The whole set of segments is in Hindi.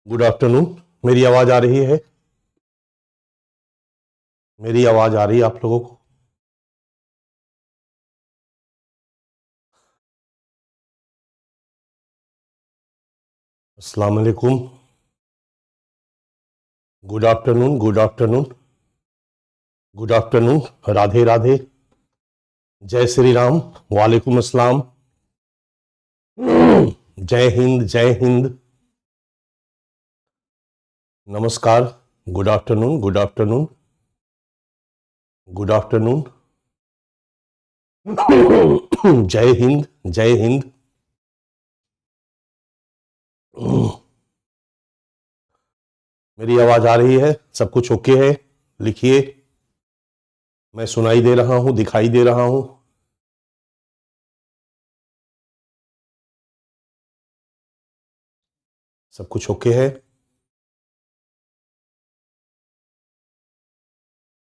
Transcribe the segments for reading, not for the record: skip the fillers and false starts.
Good afternoon. मेरी आवाज आ रही है? मेरी आवाज आ रही है आप लोगों को? अस्सलाम वालेकुम। Good afternoon, good afternoon, good afternoon. Radhe Radhe. जय श्री राम। वालेकुम अस्सलाम। जय हिंद, जय हिंद। नमस्कार। Good afternoon, good afternoon, good afternoon. जय हिंद, जय हिंद। मेरी आवाज आ रही है? सब कुछ ओके है? लिखिए। मैं सुनाई दे रहा हूं, दिखाई दे रहा हूं। सब कुछ ओके है?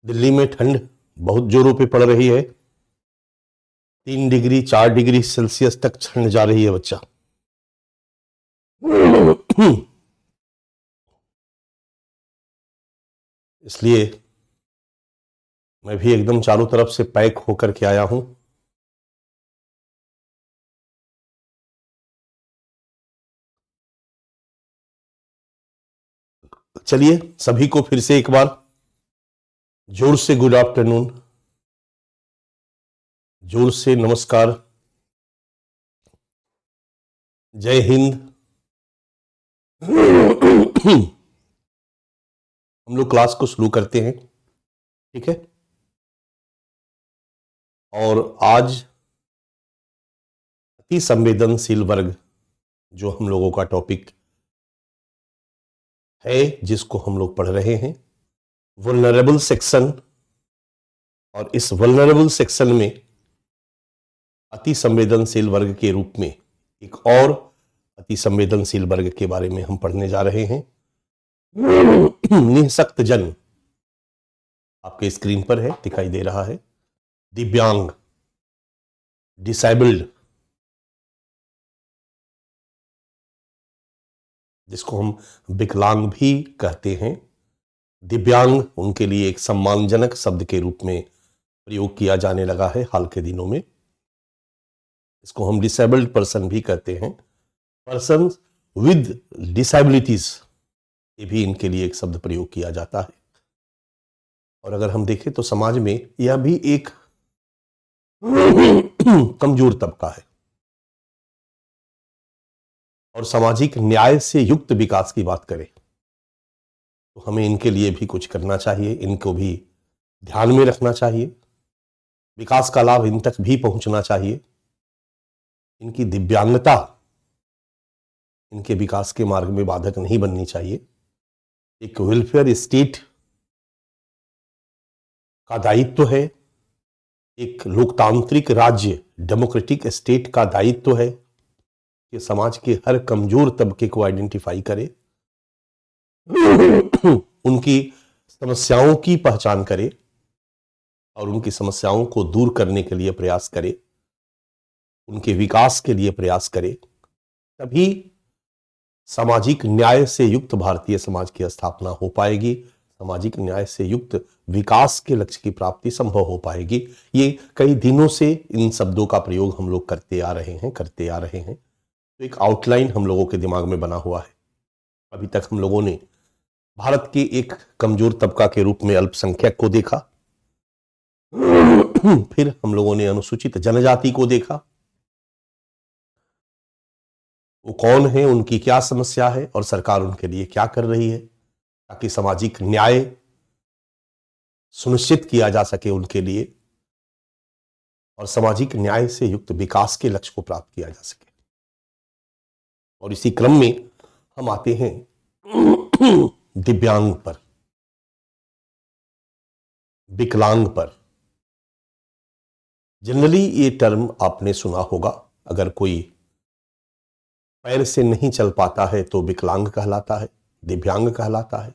दिल्ली में ठंड बहुत जोरों पे पड़ रही है। 3 डिग्री 4 डिग्री सेल्सियस तक ठंड जा रही है बच्चा। इसलिए मैं भी एकदम चारों तरफ से पैक होकर के आया हूं। चलिए सभी को फिर से एक बार जोर से गुड आफ्टरनून, जोर से नमस्कार, जय हिंद। हम लोग क्लास को शुरू करते हैं, ठीक है? और आज अति संवेदनशील वर्ग जो हम लोगों का टॉपिक है, जिसको हम लोग पढ़ रहे हैं, वल्नरेबल सेक्शन। और इस वल्नरेबल सेक्शन में अति संवेदनशील वर्ग के रूप में एक और अति संवेदनशील वर्ग के बारे में हम पढ़ने जा रहे हैं। निःशक्त जन आपके स्क्रीन पर है, दिखाई दे रहा है। दिव्यांग, डिसेबल्ड, जिसको हम विकलांग भी कहते हैं। दिव्यांग उनके लिए एक सम्मानजनक शब्द के रूप में प्रयोग किया जाने लगा है हाल के दिनों में। इसको हम डिसेबल्ड पर्सन भी कहते हैं। पर्सन विद डिसेबिलिटीज, ये भी इनके लिए एक शब्द प्रयोग किया जाता है। और अगर हम देखें तो समाज में यह भी एक कमजोर तबका है। और सामाजिक न्याय से युक्त विकास की बात करें तो हमें इनके लिए भी कुछ करना चाहिए, इनको भी ध्यान में रखना चाहिए। विकास का लाभ इन तक भी पहुंचना चाहिए। इनकी दिव्यांगता इनके विकास के मार्ग में बाधक नहीं बननी चाहिए। एक वेलफेयर स्टेट का दायित्व है, एक लोकतांत्रिक राज्य डेमोक्रेटिक स्टेट का दायित्व है कि समाज के हर कमजोर तबके को आइडेंटिफाई करे, उनकी समस्याओं की पहचान करे और उनकी समस्याओं को दूर करने के लिए प्रयास करे, उनके विकास के लिए प्रयास करे। तभी सामाजिक न्याय से युक्त भारतीय समाज की स्थापना हो पाएगी, सामाजिक न्याय से युक्त विकास के लक्ष्य की प्राप्ति संभव हो पाएगी। ये कई दिनों से इन शब्दों का प्रयोग हम लोग करते आ रहे हैं। तो एक आउटलाइन हम लोगों के दिमाग में बना हुआ है। अभी तक हम लोगों ने भारत के एक कमजोर तबका के रूप में अल्पसंख्यक को देखा, फिर हम लोगों ने अनुसूचित जनजाति को देखा, वो कौन है, उनकी क्या समस्या है और सरकार उनके लिए क्या कर रही है ताकि सामाजिक न्याय सुनिश्चित किया जा सके उनके लिए और सामाजिक न्याय से युक्त विकास के लक्ष्य को प्राप्त किया जा सके। और इसी क्रम में हम आते हैं दिव्यांग पर, विकलांग पर। जनरली ये टर्म आपने सुना होगा। अगर कोई पैर से नहीं चल पाता है तो विकलांग कहलाता है, दिव्यांग कहलाता है।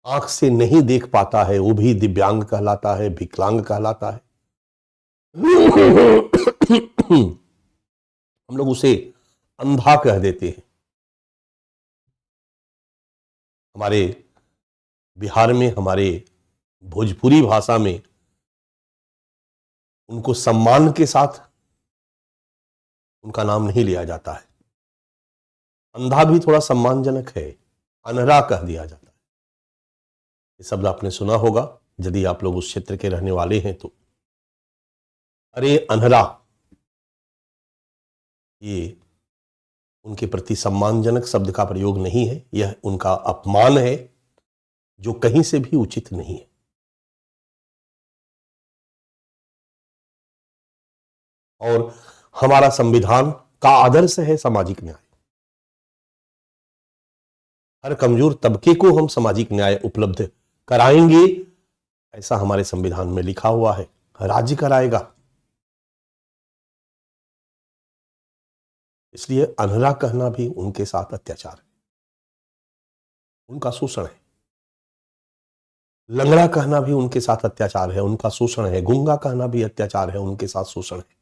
आंख से नहीं देख पाता है वो भी दिव्यांग कहलाता है, विकलांग कहलाता है। हम लोग उसे अंधा कह देते हैं। हमारे बिहार में, हमारे भोजपुरी भाषा में उनको सम्मान के साथ उनका नाम नहीं लिया जाता है। अंधा भी थोड़ा सम्मानजनक है, अनहरा कह दिया जाता है। ये शब्द आपने सुना होगा यदि आप लोग उस क्षेत्र के रहने वाले हैं तो। अरे अनहरा, ये उनके प्रति सम्मानजनक शब्द का प्रयोग नहीं है, यह उनका अपमान है जो कहीं से भी उचित नहीं है। और हमारा संविधान का आदर्श है सामाजिक न्याय। हर कमजोर तबके को हम सामाजिक न्याय उपलब्ध कराएंगे, ऐसा हमारे संविधान में लिखा हुआ है। राज्य कराएगा। इसलिए अनहरा कहना भी उनके साथ अत्याचार है, उनका शोषण है। लंगड़ा कहना भी उनके साथ अत्याचार है, उनका शोषण है। गूंगा कहना भी अत्याचार है, उनके साथ शोषण है।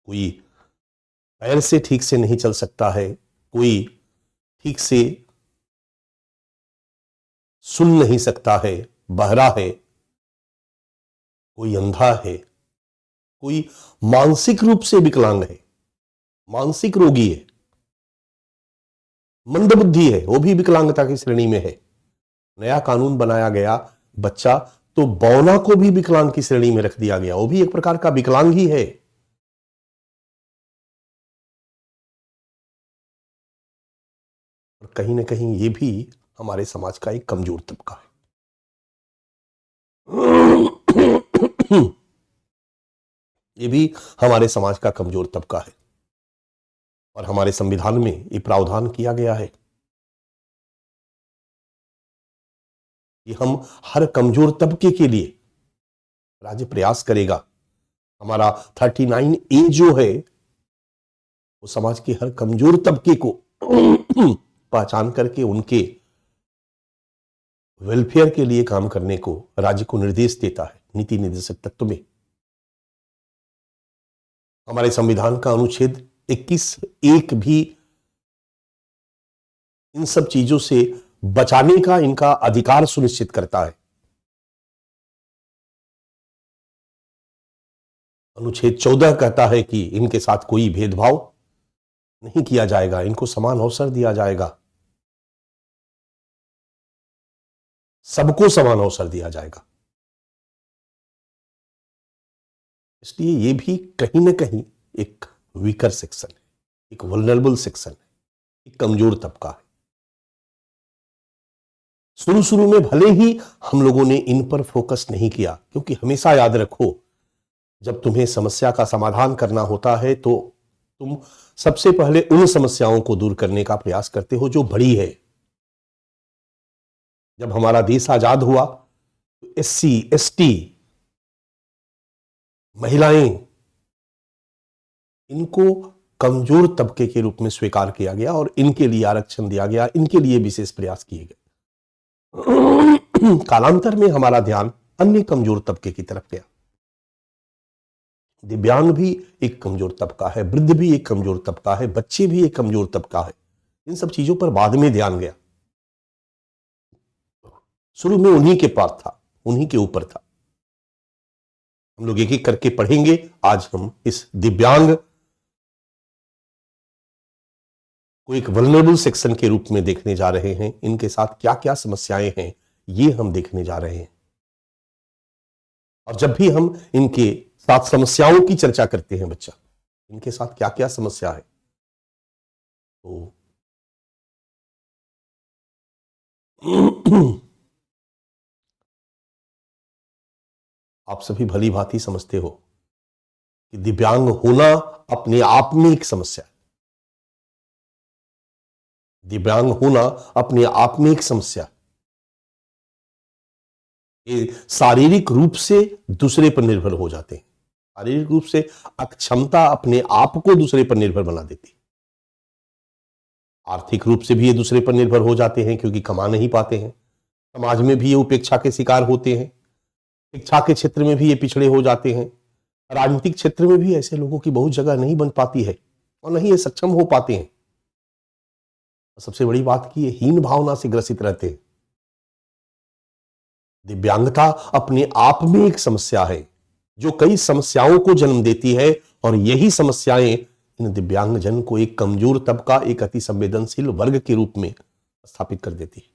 कोई पैर से ठीक से नहीं चल सकता है, कोई ठीक से सुन नहीं सकता है, बहरा है, कोई अंधा है, कोई मानसिक रूप से विकलांग है, मानसिक रोगी है, मंदबुद्धि है, वो भी विकलांगता की श्रेणी में है। नया कानून बनाया गया, बच्चा तो बौना को भी विकलांग की श्रेणी में रख दिया गया, वो भी एक प्रकार का विकलांग ही है। और कहीं ना कहीं ये भी हमारे समाज का एक कमजोर तबका है। ये भी हमारे समाज का कमजोर तबका है और हमारे संविधान में ये प्रावधान किया गया है कि हम हर कमजोर तबके के लिए राज्य प्रयास करेगा। हमारा 39A जो है वो समाज के हर कमजोर तबके को पहचान करके उनके वेलफेयर के लिए काम करने को राज्य को निर्देश देता है नीति निर्देशक तत्व में। हमारे संविधान का अनुच्छेद 21(1) भी इन सब चीजों से बचाने का इनका अधिकार सुनिश्चित करता है। अनुच्छेद 14 कहता है कि इनके साथ कोई भेदभाव नहीं किया जाएगा, इनको समान अवसर दिया जाएगा, सबको समान अवसर दिया जाएगा। इसलिए ये भी कहीं ना कहीं एक वीकर सेक्शन है, एक वल्नरेबल सेक्शन है, एक कमजोर तबका है। शुरू में भले ही हम लोगों ने इन पर फोकस नहीं किया, क्योंकि हमेशा याद रखो जब तुम्हें समस्या का समाधान करना होता है तो तुम सबसे पहले उन समस्याओं को दूर करने का प्रयास करते हो जो बड़ी है। जब हमारा देश आजाद हुआ तो SC ST महिलाएं, इनको कमजोर तबके के रूप में स्वीकार किया गया और इनके लिए आरक्षण दिया गया, इनके लिए विशेष प्रयास किए गए। कालांतर में हमारा ध्यान अन्य कमजोर तबके की तरफ गया। दिव्यांग भी एक कमजोर तबका है, वृद्ध भी एक कमजोर तबका है, बच्चे भी एक कमजोर तबका है। इन सब चीजों पर बाद में ध्यान गया। शुरू में उन्हीं के पास था, उन्हीं के ऊपर था। हम लोग एक एक करके पढ़ेंगे। आज हम इस दिव्यांग को एक वल्नरेबल सेक्शन के रूप में देखने जा रहे हैं। इनके साथ क्या क्या समस्याएं हैं ये हम देखने जा रहे हैं। और जब भी हम इनके साथ समस्याओं की चर्चा करते हैं, बच्चा इनके साथ क्या क्या समस्या है, तो आप सभी भली भांति समझते हो कि दिव्यांग होना अपने आप में एक समस्या है। दिव्यांग होना अपने आप में एक समस्या है। ये शारीरिक रूप से दूसरे पर निर्भर हो जाते हैं। शारीरिक रूप से अक्षमता अपने आप को दूसरे पर निर्भर बना देती है। आर्थिक रूप से भी ये दूसरे पर निर्भर हो जाते हैं क्योंकि कमा नहीं पाते हैं। समाज में भी ये उपेक्षा के शिकार होते हैं। शिक्षा के क्षेत्र में भी ये पिछड़े हो जाते हैं। राजनीतिक क्षेत्र में भी ऐसे लोगों की बहुत जगह नहीं बन पाती है और नहीं ये सक्षम हो पाते हैं। सबसे बड़ी बात कि ये हीन भावना से ग्रसित रहते हैं। दिव्यांगता अपने आप में एक समस्या है जो कई समस्याओं को जन्म देती है, और यही समस्याएं इन दिव्यांगजन को एक कमजोर तबका, एक अति संवेदनशील वर्ग के रूप में स्थापित कर देती है।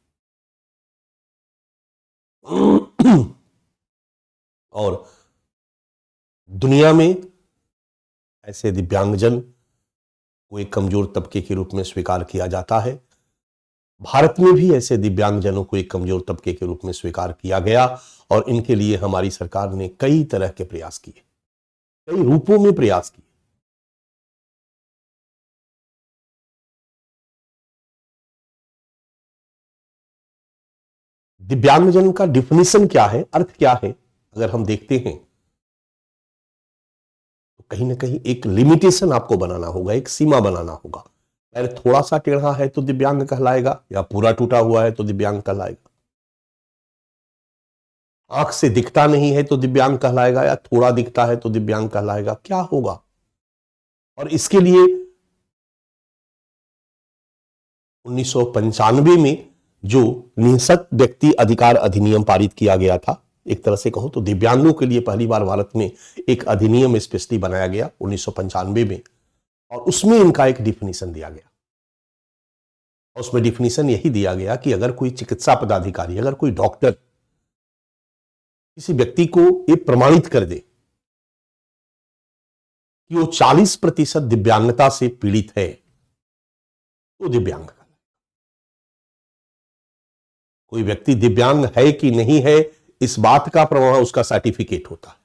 और दुनिया में ऐसे दिव्यांगजन को एक कमजोर तबके के रूप में स्वीकार किया जाता है। भारत में भी ऐसे दिव्यांगजनों को एक कमजोर तबके के रूप में स्वीकार किया गया, और इनके लिए हमारी सरकार ने कई तरह के प्रयास किए, कई रूपों में प्रयास किए। दिव्यांगजन का डिफिनेशन क्या है, अर्थ क्या है, अगर हम देखते हैं तो कहीं ना कहीं एक लिमिटेशन आपको बनाना होगा, एक सीमा बनाना होगा। पैर थोड़ा सा टेढ़ा है तो दिव्यांग कहलाएगा, या पूरा टूटा हुआ है तो दिव्यांग कहलाएगा। आंख से दिखता नहीं है तो दिव्यांग कहलाएगा, या थोड़ा दिखता है तो दिव्यांग कहलाएगा, क्या होगा? और इसके लिए 1995 में जो निःशक्त व्यक्ति अधिकार अधिनियम पारित किया गया था, एक तरह से कहो तो दिव्यांगों के लिए पहली बार भारत में एक अधिनियम स्पेशली बनाया गया 1995 में, और उसमें इनका एक डिफिनीशन दिया गया। और उसमें डिफिनीशन यही दिया गया कि अगर कोई चिकित्सा पदाधिकारी, अगर कोई डॉक्टर किसी व्यक्ति को ये प्रमाणित कर दे कि वो 40% दिव्यांगता से पीड़ित है, तो दिव्यांग। कोई व्यक्ति दिव्यांग है कि नहीं है, इस बात का प्रमाण उसका सर्टिफिकेट होता है।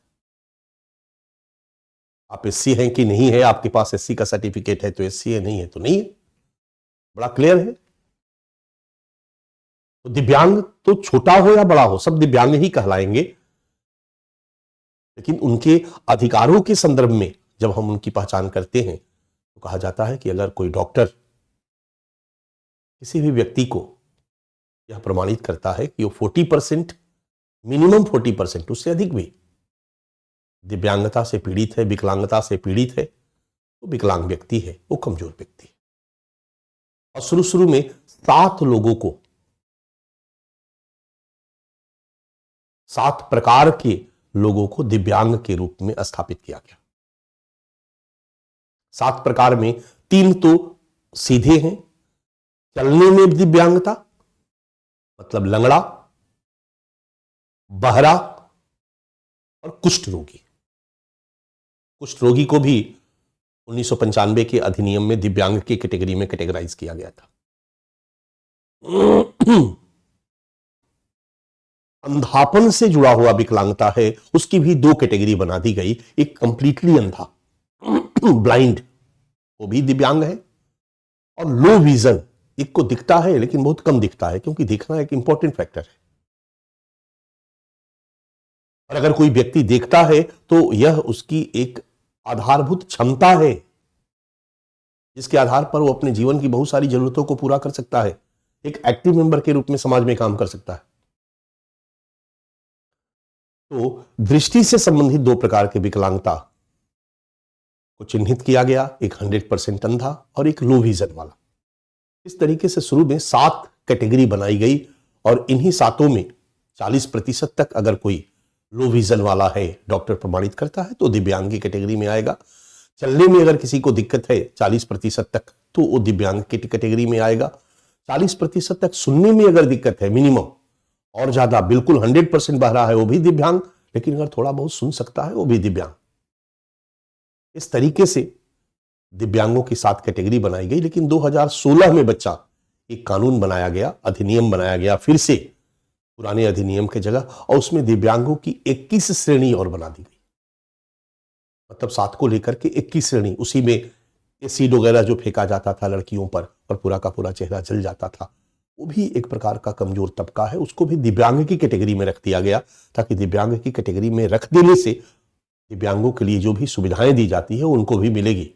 आप एससी हैं कि नहीं है, आपके पास एससी का सर्टिफिकेट है तो एससी है, नहीं है तो नहीं है। बड़ा क्लियर है। तो दिव्यांग तो छोटा हो या बड़ा हो, सब दिव्यांग ही कहलाएंगे, लेकिन उनके अधिकारों के संदर्भ में जब हम उनकी पहचान करते हैं तो कहा जाता है कि अगर कोई डॉक्टर किसी भी व्यक्ति को यह प्रमाणित करता है कि वो 40%, मिनिमम 40%, उससे अधिक भी दिव्यांगता से पीड़ित है, विकलांगता से पीड़ित है, तो विकलांग व्यक्ति है, वो कमजोर व्यक्ति है। और शुरू शुरू में 7 लोगों को, 7 प्रकार के लोगों को दिव्यांग के रूप में स्थापित किया गया। 7 प्रकार में 3 तो सीधे हैं, चलने में दिव्यांगता मतलब लंगड़ा, बहरा और कुष्ठ रोगी। कुष्ठ रोगी को भी 1995 के अधिनियम में दिव्यांग की कैटेगरी में कैटेगराइज किया गया था। अंधापन से जुड़ा हुआ विकलांगता है, उसकी भी 2 कैटेगरी बना दी गई। एक कंप्लीटली अंधा ब्लाइंड, वो भी दिव्यांग है, और लो विजन, एक को दिखता है लेकिन बहुत कम दिखता है, क्योंकि दिखना एक इंपॉर्टेंट फैक्टर है। और अगर कोई व्यक्ति देखता है तो यह उसकी एक आधारभूत क्षमता है, जिसके आधार पर वो अपने जीवन की बहुत सारी जरूरतों को पूरा कर सकता है, एक एक्टिव मेंबर के रूप में समाज में काम कर सकता है। तो दृष्टि से संबंधित 2 प्रकार के विकलांगता को चिन्हित किया गया, एक 100% अंधा और एक लो विजन वाला। इस तरीके से शुरू में 7 कैटेगरी बनाई गई, और इन्हीं 7 में 40% तक अगर कोई लो विजन वाला है, डॉक्टर प्रमाणित करता है, तो दिव्यांग की कैटेगरी में आएगा। चलने में अगर किसी को दिक्कत है 40% तक, तो वो दिव्यांग की कैटेगरी में आएगा। 40% तक सुनने में अगर दिक्कत है मिनिमम, और ज्यादा बिल्कुल 100% बहरा है, वो भी दिव्यांग, लेकिन अगर थोड़ा बहुत सुन सकता है वो भी दिव्यांग। इस तरीके से दिव्यांगों की 7 कैटेगरी बनाई गई। लेकिन 2016 में बच्चा एक कानून बनाया गया, अधिनियम बनाया गया फिर से पुराने अधिनियम के जगह, और उसमें दिव्यांगों की 21 श्रेणी और बना दी गई। मतलब 7 को लेकर के 21 श्रेणी, उसी में एसिड वगैरह जो फेंका जाता था लड़कियों पर और पूरा का पूरा चेहरा जल जाता था, वो भी एक प्रकार का कमजोर तबका है, उसको भी दिव्यांग की कैटेगरी में रख दिया गया, ताकि दिव्यांग की कैटेगरी में रख देने से दिव्यांगों के लिए जो भी सुविधाएं दी जाती है उनको भी मिलेगी।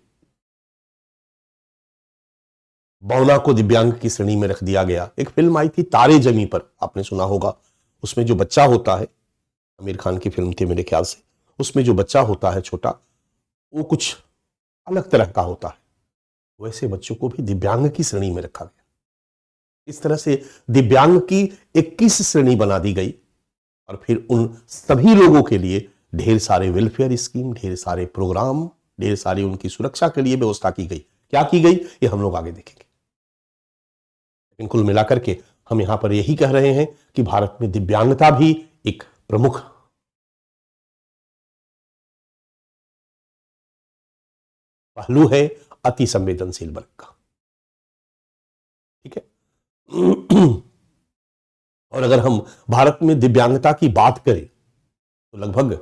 बौना को दिव्यांग की श्रेणी में रख दिया गया। एक फिल्म आई थी तारे जमी पर, आपने सुना होगा, उसमें जो बच्चा होता है, आमिर खान की फिल्म थी मेरे ख्याल से, उसमें जो बच्चा होता है छोटा, वो कुछ अलग तरह का होता है, वैसे बच्चों को भी दिव्यांग की श्रेणी में रखा गया। इस तरह से दिव्यांग की 21 श्रेणी बना दी गई और फिर उन सभी लोगों के लिए ढेर सारे वेलफेयर स्कीम, ढेर सारे प्रोग्राम, ढेर सारी उनकी सुरक्षा के लिए व्यवस्था की गई। क्या की गई ये हम लोग आगे देखेंगे। लेकिन कुल मिलाकर के हम यहां पर यही कह रहे हैं कि भारत में दिव्यांगता भी एक प्रमुख पहलू है अति संवेदनशील वर्ग का। ठीक है। और अगर हम भारत में दिव्यांगता की बात करें तो लगभग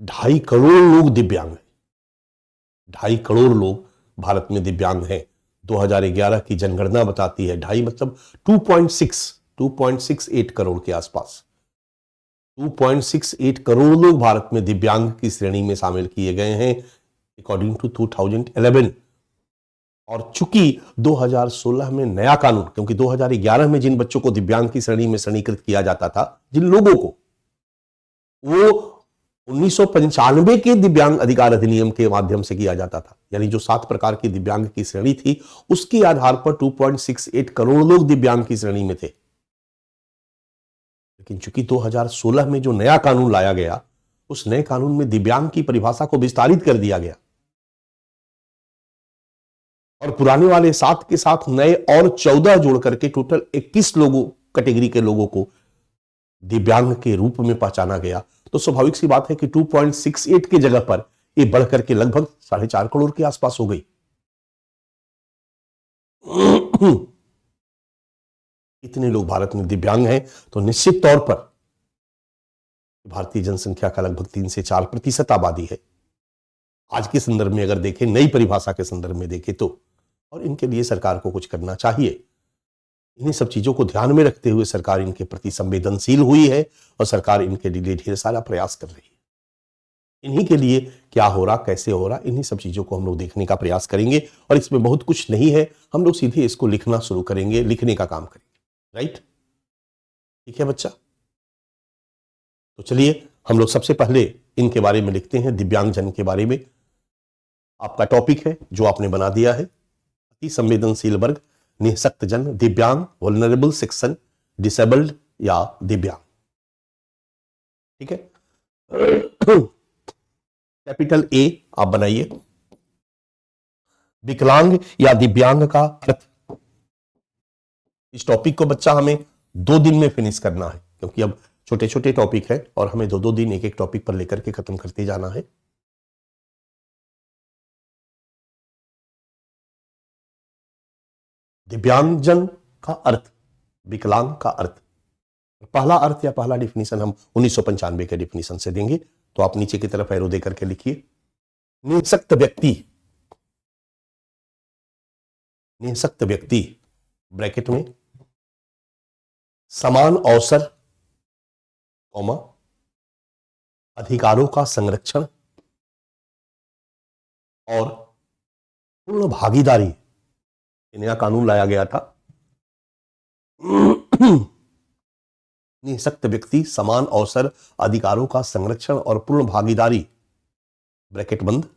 2.5 करोड़ लोग दिव्यांग हैं। 2.5 करोड़ लोग भारत में दिव्यांग हैं। 2011 की जनगणना बताती है 2.5 मतलब 2.68 करोड़ के आसपास 2.68 करोड़ लोग भारत में दिव्यांग की श्रेणी में शामिल किए गए हैं अकॉर्डिंग टू 2011। और चूंकि 2016 में नया कानून, क्योंकि 2011 में जिन बच्चों को दिव्यांग की श्रेणी में श्रेणीकृत किया जाता था, जिन लोगों को, वो 1995 के दिव्यांग अधिकार अधिनियम के माध्यम से किया जाता था। यानी जो 7 प्रकार की दिव्यांग की श्रेणी थी उसके आधार पर 2.68 करोड़ लोग दिव्यांग की श्रेणी में थे। लेकिन चूंकि 2016 में जो नया कानून लाया गया, उस नए कानून में दिव्यांग की परिभाषा को विस्तारित कर दिया गया और पुराने वाले 7 के साथ नए और 14 जोड़ करके टोटल 21 लोगों कैटेगरी के लोगों को दिव्यांग के रूप में पहचाना गया। तो स्वाभाविक सी बात है कि 2.68 की जगह पर ये बढ़कर के लगभग 4.5 करोड़ के आसपास हो गई। इतने लोग भारत में दिव्यांग हैं तो निश्चित तौर पर भारतीय जनसंख्या का लगभग 3 से 4% आबादी है। आज के संदर्भ में अगर देखें, नई परिभाषा के संदर्भ में देखें तो, और इनके लिए सरकार को कुछ करना चाहिए। इन्हीं सब चीजों को ध्यान में रखते हुए सरकार इनके प्रति संवेदनशील हुई है और सरकार इनके लिए ढेर सारा प्रयास कर रही है। इन्हीं के लिए क्या हो रहा, कैसे हो रहा, इन्हीं सब चीजों को हम लोग देखने का प्रयास करेंगे। और इसमें बहुत कुछ नहीं है, हम लोग सीधे इसको लिखना शुरू करेंगे, लिखने का काम करेंगे। राइट, ठीक है बच्चा। तो चलिए हम लोग सबसे पहले इनके बारे में लिखते हैं, दिव्यांगजन के बारे में। आपका टॉपिक है जो आपने बना दिया है, अति संवेदनशील वर्ग, निःशक्त जन, दिव्यांग, वल्नरेबल सेक्शन, डिसेबल्ड या दिव्यांग। ठीक है। कैपिटल ए आप बनाइए। विकलांग या दिव्यांग का अर्थ। इस टॉपिक को बच्चा हमें 2 दिन में फिनिश करना है, क्योंकि अब छोटे छोटे टॉपिक है और हमें 2-2 दिन एक एक टॉपिक पर लेकर के खत्म करते जाना है। दिव्यांगजन का अर्थ, विकलांग का अर्थ। पहला अर्थ या पहला डिफिनीशन हम 1995 के डिफिनीशन से देंगे, तो आप नीचे की तरफ एरो देकर के लिखिए। निःशक्त व्यक्ति, निःशक्त व्यक्ति ब्रैकेट में समान अवसर, कॉमा, अधिकारों का संरक्षण और पूर्ण भागीदारी। नया कानून लाया गया था। निःशक्त व्यक्ति, समान अवसर, अधिकारों का संरक्षण और पूर्ण भागीदारी, ब्रैकेट बंद,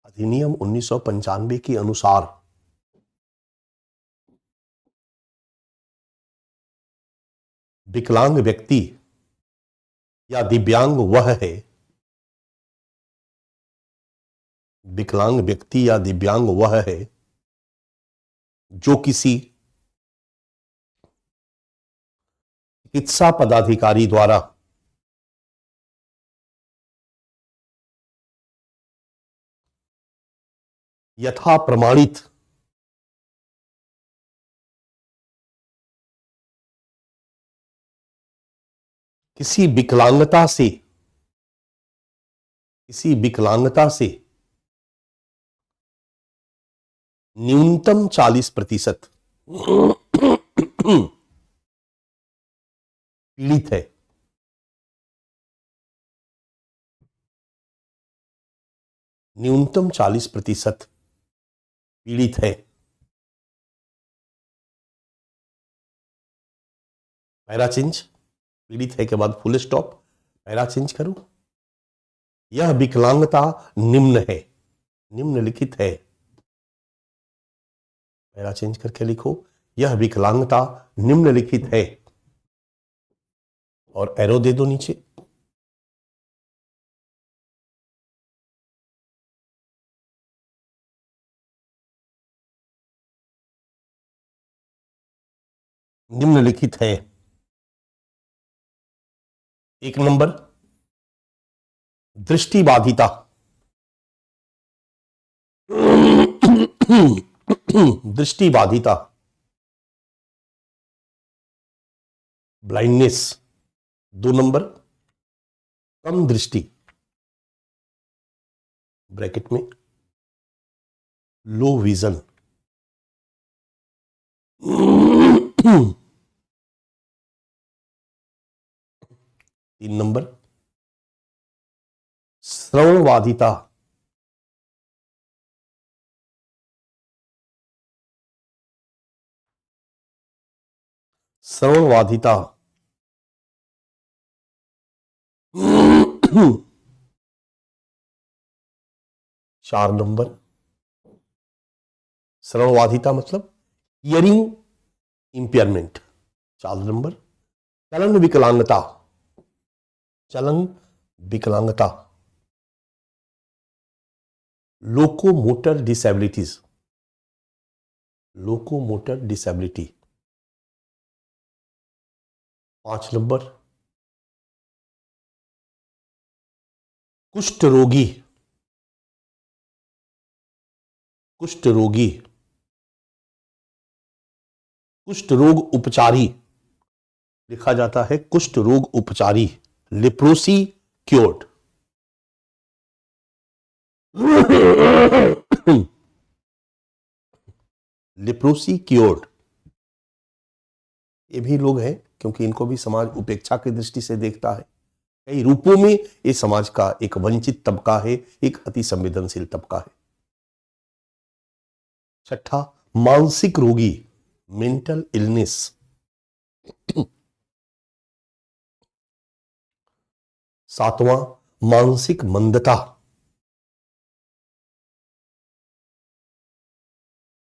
अधिनियम 1995 के अनुसार विकलांग व्यक्ति या दिव्यांग वह है, विकलांग व्यक्ति या दिव्यांग वह है जो किसी चिकित्सा पदाधिकारी द्वारा यथा प्रमाणित किसी विकलांगता से न्यूनतम 40% पीड़ित है। न्यूनतम 40% पीड़ित है। पैरा चेंज, पीड़ित है के बाद फुल स्टॉप, पैरा चेंज करूं। यह विकलांगता निम्न है, निम्नलिखित है। पहला चेंज करके लिखो, यह विकलांगता निम्नलिखित है, और एरो दे दो नीचे। निम्नलिखित है। एक नंबर, दृष्टिबाधिता। दृष्टिबाधिता, ब्लाइंडनेस। 2 नंबर, कम दृष्टि, ब्रैकेट में लो विजन। 3 नंबर, श्रवणबाधिता। श्रवणबाधिता। 4 नंबर, श्रवणबाधिता मतलब हियरिंग इंपेयरमेंट। 4 नंबर, चलन विकलांगता। चलन विकलांगता, locomotor disabilities. Locomotor disability. 5 number, कुष्ठ रोगी। कुष्ठ रोगी, कुष्ठ रोग उपचारी लिखा जाता है, कुष्ठ रोग उपचारी, लेप्रोसी क्योर्ड। Leprosy cured. ये भी लोग हैं क्योंकि इनको भी समाज उपेक्षा की दृष्टि से देखता है। कई रूपों में ये समाज का एक वंचित तबका है, एक अति संवेदनशील तबका है। 6, मानसिक रोगी, मेंटल इलनेस। 7वां, मानसिक मंदता।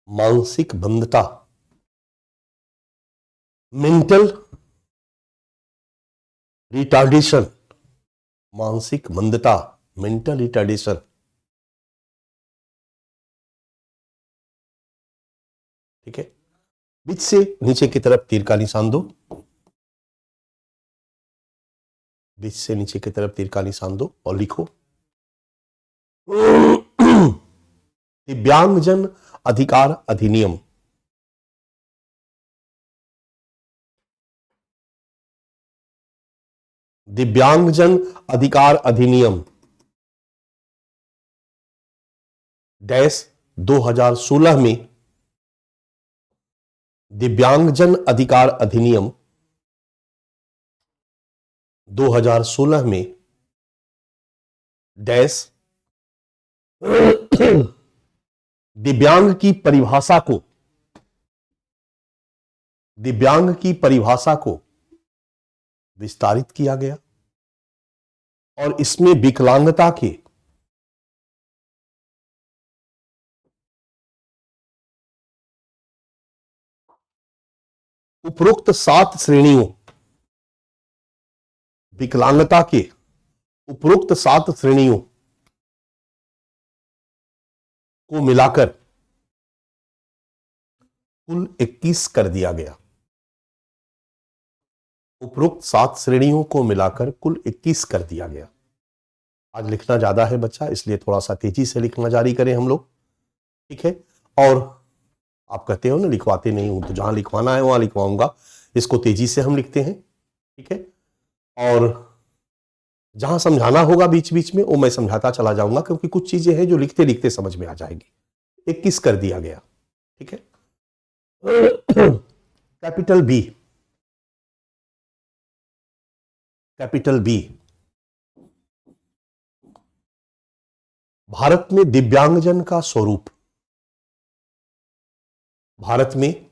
मानसिक मंदता, मेंटल रिटार्डेशन। मानसिक मंदता, मेंटल रिटार्डेशन। ठीक है, बीच से नीचे की तरफ तीर का निशान दो। बीच से नीचे की तरफ तीर का निशान दो और लिखो, दिव्यांगजन अधिकार अधिनियम। दिव्यांगजन अधिकार अधिनियम डैश 2016 में, दिव्यांगजन अधिकार अधिनियम 2016 में डैश दिव्यांग की परिभाषा को, दिव्यांग की परिभाषा को विस्तारित किया गया और इसमें विकलांगता के उपरोक्त 7 श्रेणियों, विकलांगता के उपरोक्त 7 श्रेणियों को मिलाकर कुल 21 कर दिया गया। उपरोक्त 7 श्रेणियों को मिलाकर कुल 21 कर दिया गया। आज लिखना ज्यादा है बच्चा, इसलिए थोड़ा सा तेजी से लिखना जारी करें हम लोग। ठीक है, और आप कहते हो ना लिखवाते नहीं हूं, तो जहां लिखवाना है वहां लिखवाऊंगा। इसको तेजी से हम लिखते हैं। ठीक है, और जहां समझाना होगा बीच बीच में वो मैं समझाता चला जाऊंगा, क्योंकि कुछ चीजें हैं जो लिखते लिखते समझ में आ जाएगी। 21 कर दिया गया। ठीक है, capital B. Capital B, Bharat में दिव्यांगजन का स्वरूप। भारत में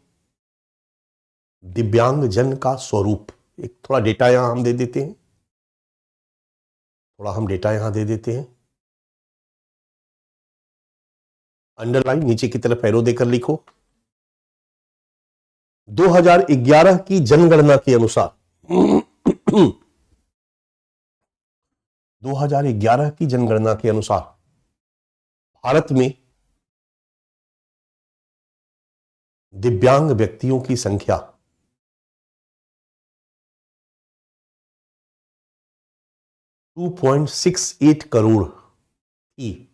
दिव्यांगजन का स्वरूप, एक थोड़ा डेटा यहां हम दे देते हैं, थोड़ा हम डेटा यहां दे देते हैं। अंडरलाइन नीचे की तरफ एरो देकर लिखो, 2011 की जनगणना के अनुसार 2011 की जनगणना के अनुसार भारत में दिव्यांग व्यक्तियों की संख्या 2.68 करोड़ थी।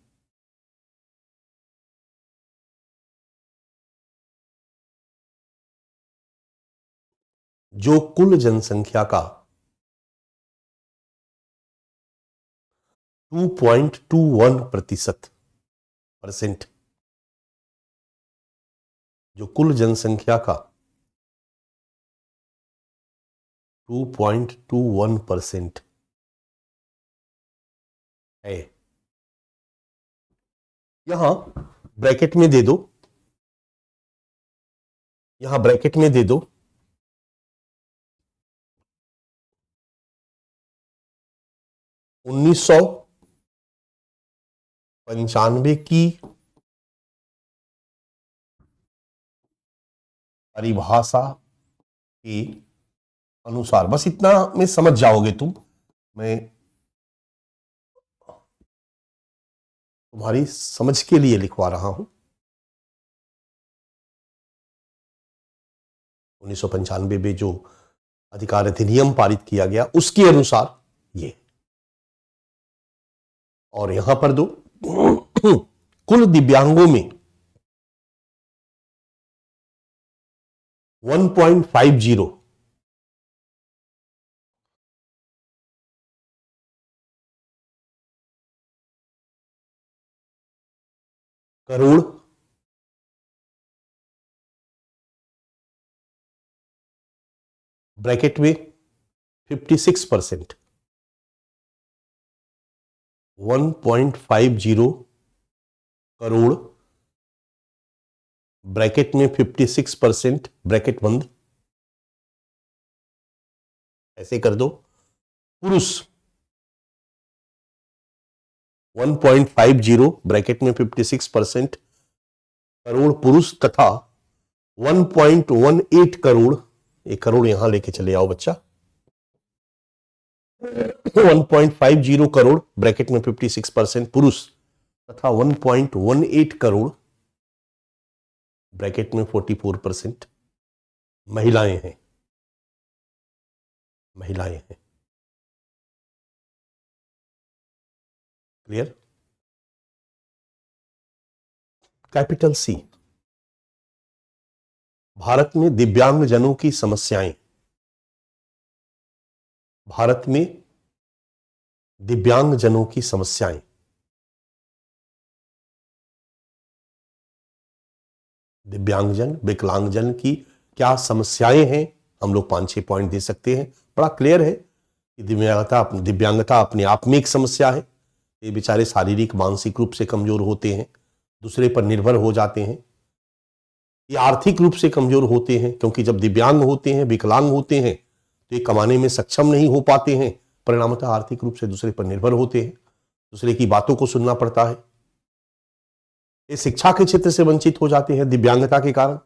जो कुल जनसंख्या का 2.21% जो कुल जनसंख्या का 2.21% है। यहां ब्रैकेट में दे दो, यहां ब्रैकेट में दे दो 1995 की परिभाषा के अनुसार, बस इतना में समझ जाओगे तुम। मैं तुम्हारी समझ के लिए लिखवा रहा हूं। 1995 में जो अधिकार अधिनियम पारित किया गया उसके अनुसार ये, और यहां पर दो कुल दिव्यांगों में 1.50 करोड़ ब्रैकेट में 56%, 1.50 करोड़ ब्रैकेट में 56%, ब्रैकेट बंद, ऐसे कर दो। पुरुष 1.50 ब्रैकेट में 56% करोड़ पुरुष तथा 1.18 करोड़, एक करोड़ यहां लेके चले आओ बच्चा, 1.50 करोड़ ब्रैकेट में 56% पुरुष तथा 1.18 करोड़ ब्रैकेट में 44% महिलाएं हैं, महिलाएं हैं। क्लियर? कैपिटल सी, भारत में दिव्यांगजनों की समस्याएं, भारत में दिव्यांगजनों की समस्याएं, दिव्यांगजन विकलांगजन की क्या समस्याएं हैं, हम लोग 5-6 पॉइंट दे सकते हैं। बड़ा क्लियर है कि दिव्यांगता अपने आप में एक समस्या है। ये बेचारे शारीरिक मानसिक रूप से कमजोर होते हैं, दूसरे पर निर्भर हो जाते हैं। ये आर्थिक रूप से कमजोर होते हैं, क्योंकि जब दिव्यांग होते हैं, विकलांग होते हैं, तो ये कमाने में सक्षम नहीं हो पाते हैं, परिणामतः आर्थिक रूप से दूसरे पर निर्भर होते हैं, दूसरे की बातों को सुनना पड़ता है। ये शिक्षा के क्षेत्र से वंचित हो जाते हैं दिव्यांगता के कारण,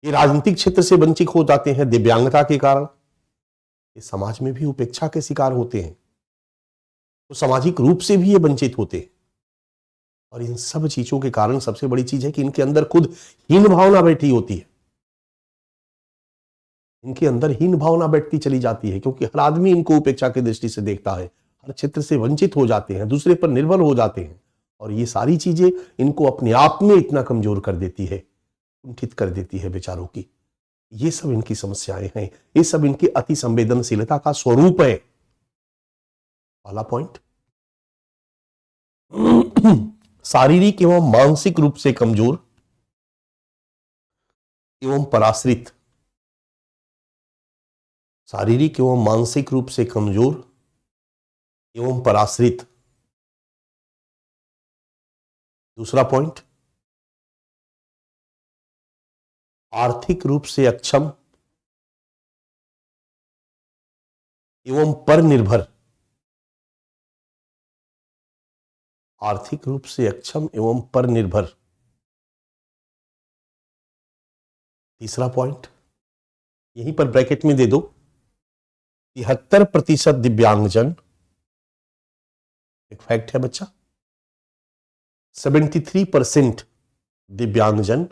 ये राजनीतिक क्षेत्र से वंचित हो जाते हैं दिव्यांगता के कारण, ये समाज में भी उपेक्षा के शिकार होते हैं, तो सामाजिक रूप से भी ये वंचित होते हैं। और इन सब चीजों के कारण सबसे बड़ी चीज है कि इनके अंदर खुद हीन भावना बैठी होती है, इनके अंदर हीन भावना बैठती चली जाती है, क्योंकि हर आदमी इनको उपेक्षा की दृष्टि से देखता है, हर क्षेत्र से वंचित हो जाते हैं, दूसरे पर निर्भर हो जाते हैं, और ये सारी चीजें इनको अपने आप में इतना कमजोर कर देती है, कुंठित कर देती है बेचारों की। ये सब इनकी समस्याएं हैं, ये सब इनकी अति संवेदनशीलता का स्वरूप है। पहला पॉइंट, शारीरिक एवं मानसिक रूप से कमजोर एवं पराश्रित, शारीरिक एवं मानसिक रूप से कमजोर एवं पराश्रित। दूसरा पॉइंट, आर्थिक रूप से अक्षम एवं परनिर्भर, आर्थिक रूप से अक्षम एवं परनिर्भर। तीसरा पॉइंट यहीं पर ब्रैकेट में दे दो, 73% दिव्यांगजन, एक फैक्ट है बच्चा, 73% दिव्यांगजन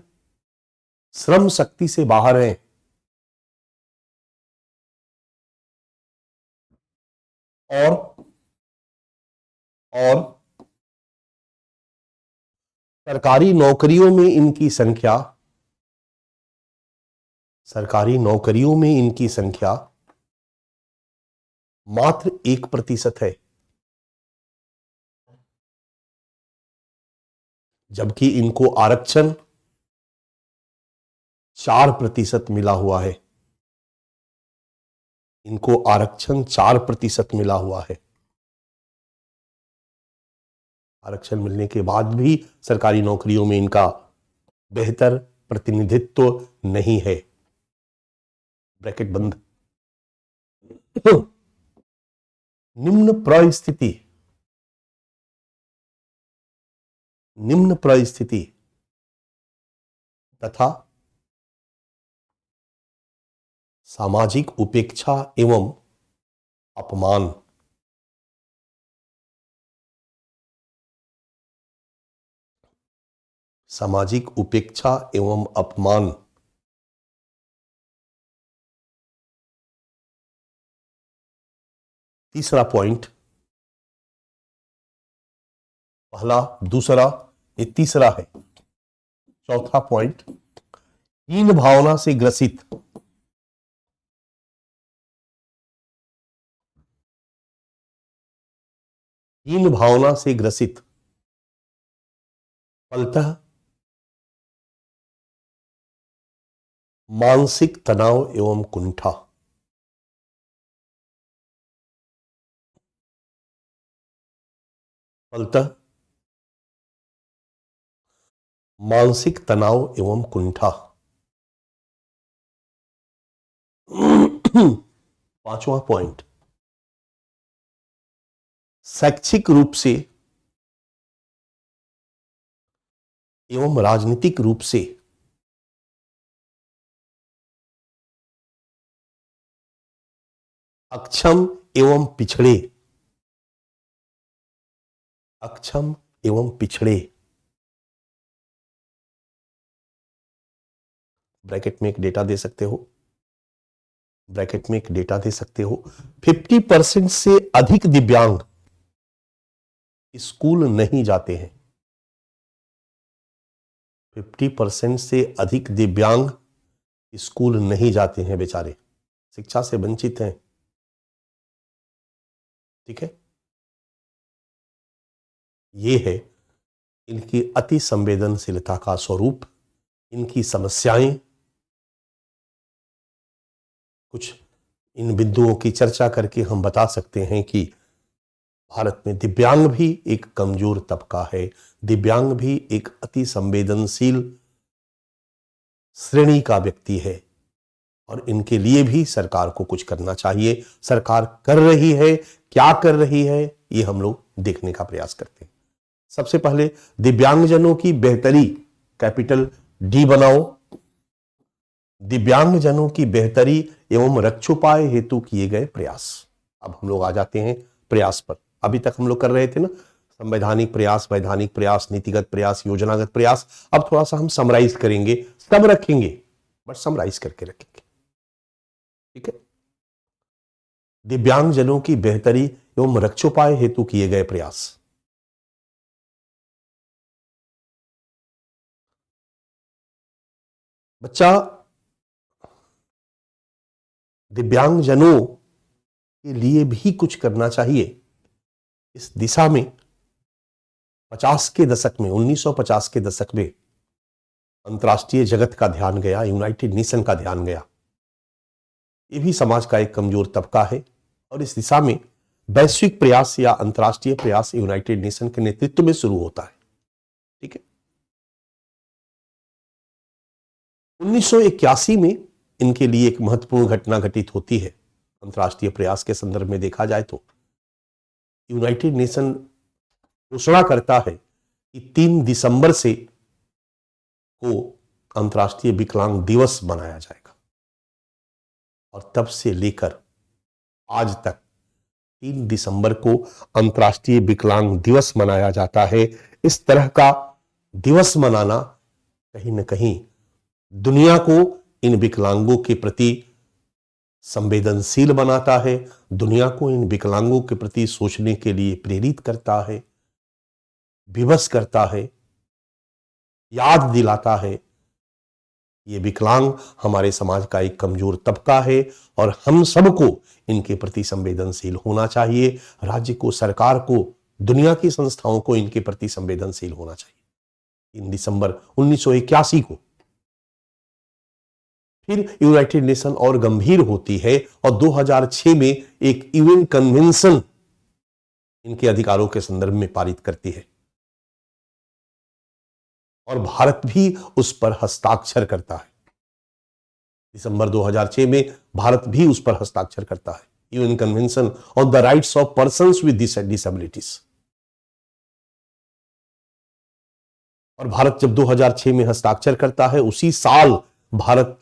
श्रम शक्ति से बाहर हैं। और सरकारी नौकरियों में इनकी संख्या मात्र 1% है, जबकि इनको आरक्षण 4% मिला हुआ है। इनको आरक्षण 4% मिला हुआ है। आरक्षण मिलने के बाद भी सरकारी नौकरियों में इनका बेहतर प्रतिनिधित्व नहीं है। ब्रैकेट बंद। निम्न परिस्थिति तथा सामाजिक उपेक्षा एवं अपमान। सामाजिक उपेक्षा एवं अपमान तीसरा पॉइंट, पहला दूसरा ये तीसरा है। चौथा पॉइंट, हीन भावना से ग्रसित। हीन भावना से ग्रसित फलतः मानसिक तनाव एवं कुंठा। फलतः मानसिक तनाव एवं कुंठा। पांचवा पॉइंट, शैक्षिक रूप से एवं राजनीतिक रूप से अक्षम एवं पिछड़े। अक्षम एवं पिछड़े। ब्रैकेट में एक डेटा दे सकते हो, 50% से अधिक दिव्यांग स्कूल नहीं जाते हैं। 50% से अधिक दिव्यांग स्कूल नहीं जाते हैं, बेचारे शिक्षा से वंचित हैं। ठीक है, ये है इनकी अति संवेदनशीलता का स्वरूप, इनकी समस्याएं। कुछ इन बिंदुओं की चर्चा करके हम बता सकते हैं कि भारत में दिव्यांग भी एक कमजोर तबका है, दिव्यांग भी एक अति संवेदनशील श्रेणी का व्यक्ति है, और इनके लिए भी सरकार को कुछ करना चाहिए। सरकार कर रही है, क्या कर रही है, ये हम लोग देखने का प्रयास करते हैं। सबसे पहले दिव्यांगजनों की बेहतरी, कैपिटल डी बनाओ। दिव्यांगजनों की बेहतरी एवं रक्षोपाय हेतु किए गए प्रयास। अब हम लोग आ जाते हैं प्रयास पर। अभी तक हम लोग कर रहे थे ना संवैधानिक प्रयास, वैधानिक प्रयास, नीतिगत प्रयास, योजनागत प्रयास। अब थोड़ा सा हम समराइज करेंगे, सब रखेंगे बट समराइज करके रखेंगे। ठीक है, दिव्यांगजनों की बेहतरी एवं रक्षोपाय हेतु किए गए प्रयास। बच्चा, दिव्यांगजनों के लिए भी कुछ करना चाहिए। इस दिशा में 50 के दशक में, 1950 के दशक में अंतर्राष्ट्रीय जगत का ध्यान गया, यूनाइटेड नेशन का ध्यान गया। ये भी समाज का एक कमजोर तबका है, और इस दिशा में वैश्विक प्रयास या अंतर्राष्ट्रीय प्रयास यूनाइटेड नेशन के नेतृत्व में शुरू होता है। ठीक है, 1981 में इनके लिए एक महत्वपूर्ण घटना घटित होती है। अंतर्राष्ट्रीय प्रयास के संदर्भ में देखा जाए तो यूनाइटेड नेशन घोषणा करता है कि 3 दिसंबर से को अंतर्राष्ट्रीय विकलांग दिवस मनाया जाएगा और तब से लेकर आज तक 3 दिसंबर को अंतर्राष्ट्रीय विकलांग दिवस मनाया जाता है। इस तरह का दिवस मनाना कहीं न कहीं दुनिया को इन विकलांगों के प्रति संवेदनशील बनाता है, दुनिया को इन विकलांगों के प्रति सोचने के लिए प्रेरित करता है, विवश करता है, याद दिलाता है। ये विकलांग हमारे समाज का एक कमजोर तबका है और हम सबको इनके प्रति संवेदनशील होना चाहिए। राज्य को, सरकार को, दुनिया की संस्थाओं को इनके प्रति संवेदनशील होना चाहिए। 3 दिसंबर 1981 को फिर यूनाइटेड नेशन और गंभीर होती है और 2006 में एक यूएन कन्वेंशन इनके अधिकारों के संदर्भ में पारित करती है और भारत भी उस पर हस्ताक्षर करता है। दिसंबर 2006 में भारत भी उस पर हस्ताक्षर करता है, UN convention on the rights of persons with disabilities. और भारत जब 2006 में हस्ताक्षर करता है, उसी साल भारत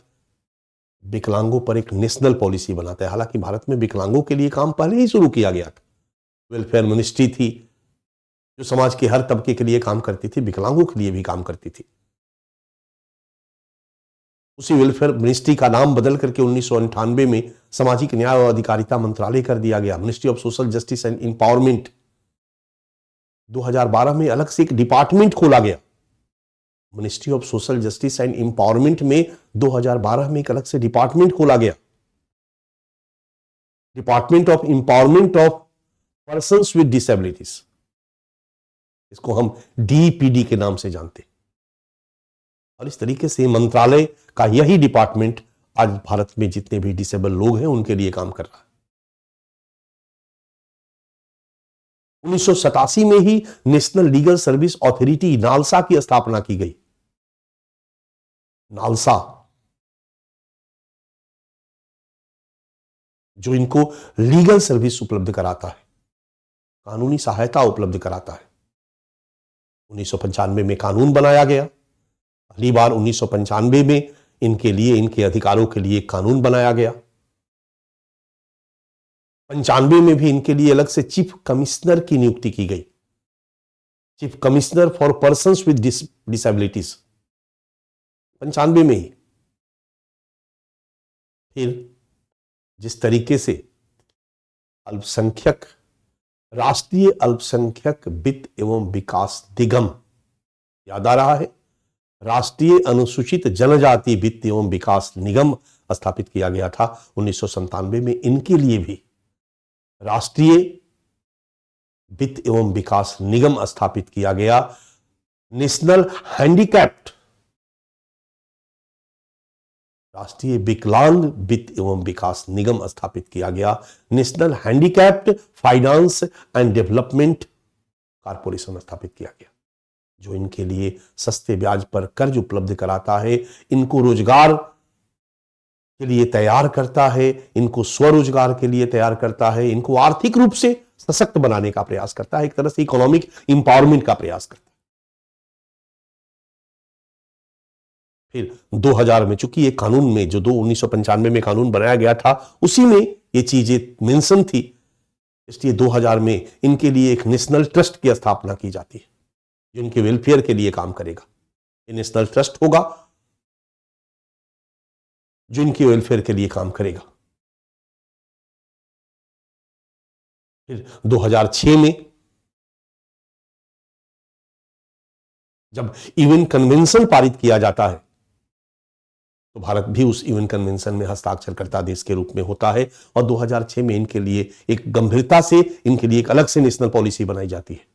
विकलांगों पर एक नेशनल पॉलिसी बनाता है। हालांकि भारत में विकलांगों के लिए काम पहले ही शुरू किया गया था। वेलफेयर मिनिस्ट्री थी जो समाज के हर तबके के लिए काम करती थी, विकलांगों के लिए भी काम करती थी। उसी वेलफेयर मिनिस्ट्री का नाम बदल करके 1998 में सामाजिक न्याय और अधिकारिता मंत्रालय कर दिया गया, ministry of social justice and empowerment. 2012 में अलग से एक डिपार्टमेंट खोला गया, ministry of social justice and empowerment में 2012 में एक अलग से डिपार्टमेंट खोला गया, department of empowerment of persons with disabilities. इसको हम डीपीडी के नाम से जानते हैं। और इस तरीके से मंत्रालय का यही डिपार्टमेंट आज भारत में जितने भी डिसेबल लोग हैं उनके लिए काम कर रहा है। 1987 में ही national legal service authority NALSA की स्थापना की गई। नालसा जो इनको लीगल सर्विस उपलब्ध कराता है, कानूनी सहायता उपलब्ध कराता है। 1995 में कानून बनाया गया, पहली बार 1995 में इनके लिए, इनके अधिकारों के लिए कानून बनाया गया। 95 में भी इनके लिए अलग से चीफ कमिश्नर की नियुक्ति की गई, chief commissioner for persons with disabilities, 95 में ही। फिर जिस तरीके से अल्पसंख्यक, राष्ट्रीय अल्पसंख्यक वित्त एवं विकास निगम, याद आ रहा है, राष्ट्रीय अनुसूचित जनजाति वित्त एवं विकास निगम स्थापित किया गया था 1997 में। इनके लिए भी राष्ट्रीय वित्त एवं विकास निगम स्थापित किया गया। नेशनल हैंडीकैप्ड, राष्ट्रीय विकलांग वित्त एवं विकास निगम स्थापित किया गया। National handicapped finance and development corporation स्थापित किया गया, जो इनके लिए सस्ते ब्याज पर कर्ज उपलब्ध कराता है, इनको रोजगार के लिए तैयार करता है, इनको स्वरोजगार के लिए तैयार करता है, इनको आर्थिक रूप से सशक्त बनाने का प्रयास करता है, एक तरह से इकोनॉमिक इंपावरमेंट का प्रयास करता है। फिर 2000 में, चूंकि ये कानून में जो 1995 में कानून बनाया गया था, उसी में ये चीजें मेंशन थी, इसलिए 2000 में इनके लिए एक नेशनल ट्रस्ट की स्थापना की जाती है जो इनके वेलफेयर के लिए काम करेगा। ये नेशनल ट्रस्ट होगा जो इनके वेलफेयर के लिए काम करेगा। फिर 2006 में जब यूएन कन्वेंशन पारित किया जाता है तो भारत भी उस यूएन कन्वेंशन में हस्ताक्षरकर्ता देश के रूप में होता है और 2006 में इनके लिए एक गंभीरता से, इनके लिए एक अलग से नेशनल पॉलिसी बनाई जाती है।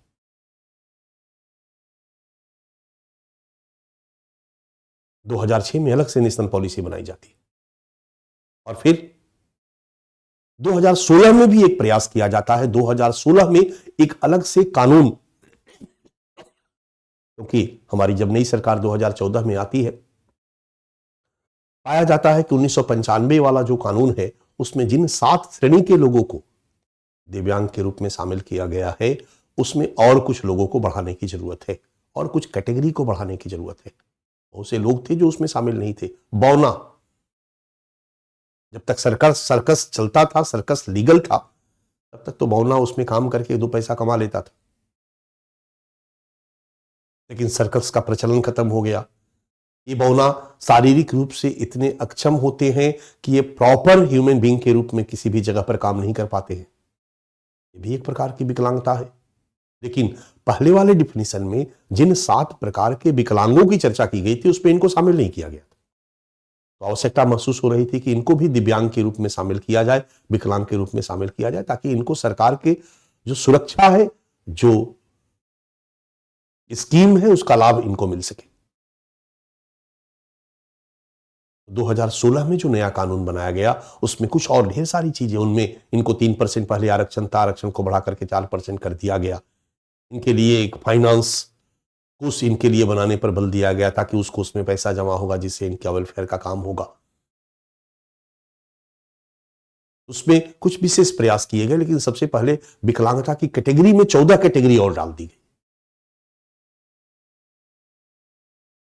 2006 में अलग से नेशनल पॉलिसी बनाई जाती है और फिर 2016 में भी एक प्रयास किया जाता है। 2016 में एक अलग से कानून, क्योंकि हमारी जब नई सरकार 2014 में आती है, पाया जाता है कि 1995 वाला जो कानून है उसमें जिन 7 श्रेणी के लोगों को दिव्यांग के रूप में शामिल किया गया है, उसमें और कुछ लोगों को बढ़ाने की जरूरत है और कुछ कैटेगरी को बढ़ाने की जरूरत है। बहुत से लोग थे जो उसमें शामिल नहीं थे। बौना, जब तक सर्कस चलता था, सर्कस लीगल था, तब तक तो बौना उसमें काम करके 2 पैसा कमा लेता था। लेकिन सर्कस का प्रचलन खत्म हो गया। ये बौना शारीरिक रूप से इतने अक्षम होते हैं कि ये प्रॉपर ह्यूमन बीइंग के रूप में किसी भी जगह पर काम नहीं कर पाते हैं। ये भी एक प्रकार की विकलांगता है। लेकिन पहले वाले डिफिनीशन में जिन 7 प्रकार के विकलांगों की चर्चा की गई थी, उसमें इनको शामिल नहीं किया गया था। तो आवश्यकता महसूस हो रही थी कि इनको भी दिव्यांग के रूप में शामिल किया जाए, विकलांग के रूप में शामिल किया जाए, ताकि इनको सरकार के जो सुरक्षा है, जो स्कीम है, उसका लाभ इनको मिल सके। 2016 में जो नया कानून बनाया गया, उसमें कुछ और ढेर सारी चीजें, उनमें इनको 3% पहले आरक्षण था, आरक्षण को बढ़ा करके 4% कर दिया गया। इनके लिए एक फाइनेंस कोष इनके लिए बनाने पर बल दिया गया, ताकि उस कोष में पैसा जमा होगा जिससे इनका वेलफेयर का काम होगा। उसमें कुछ विशेष प्रयास किए गए, लेकिन सबसे पहले विकलांगता की कैटेगरी में 14 कैटेगरी और डाल दी गई।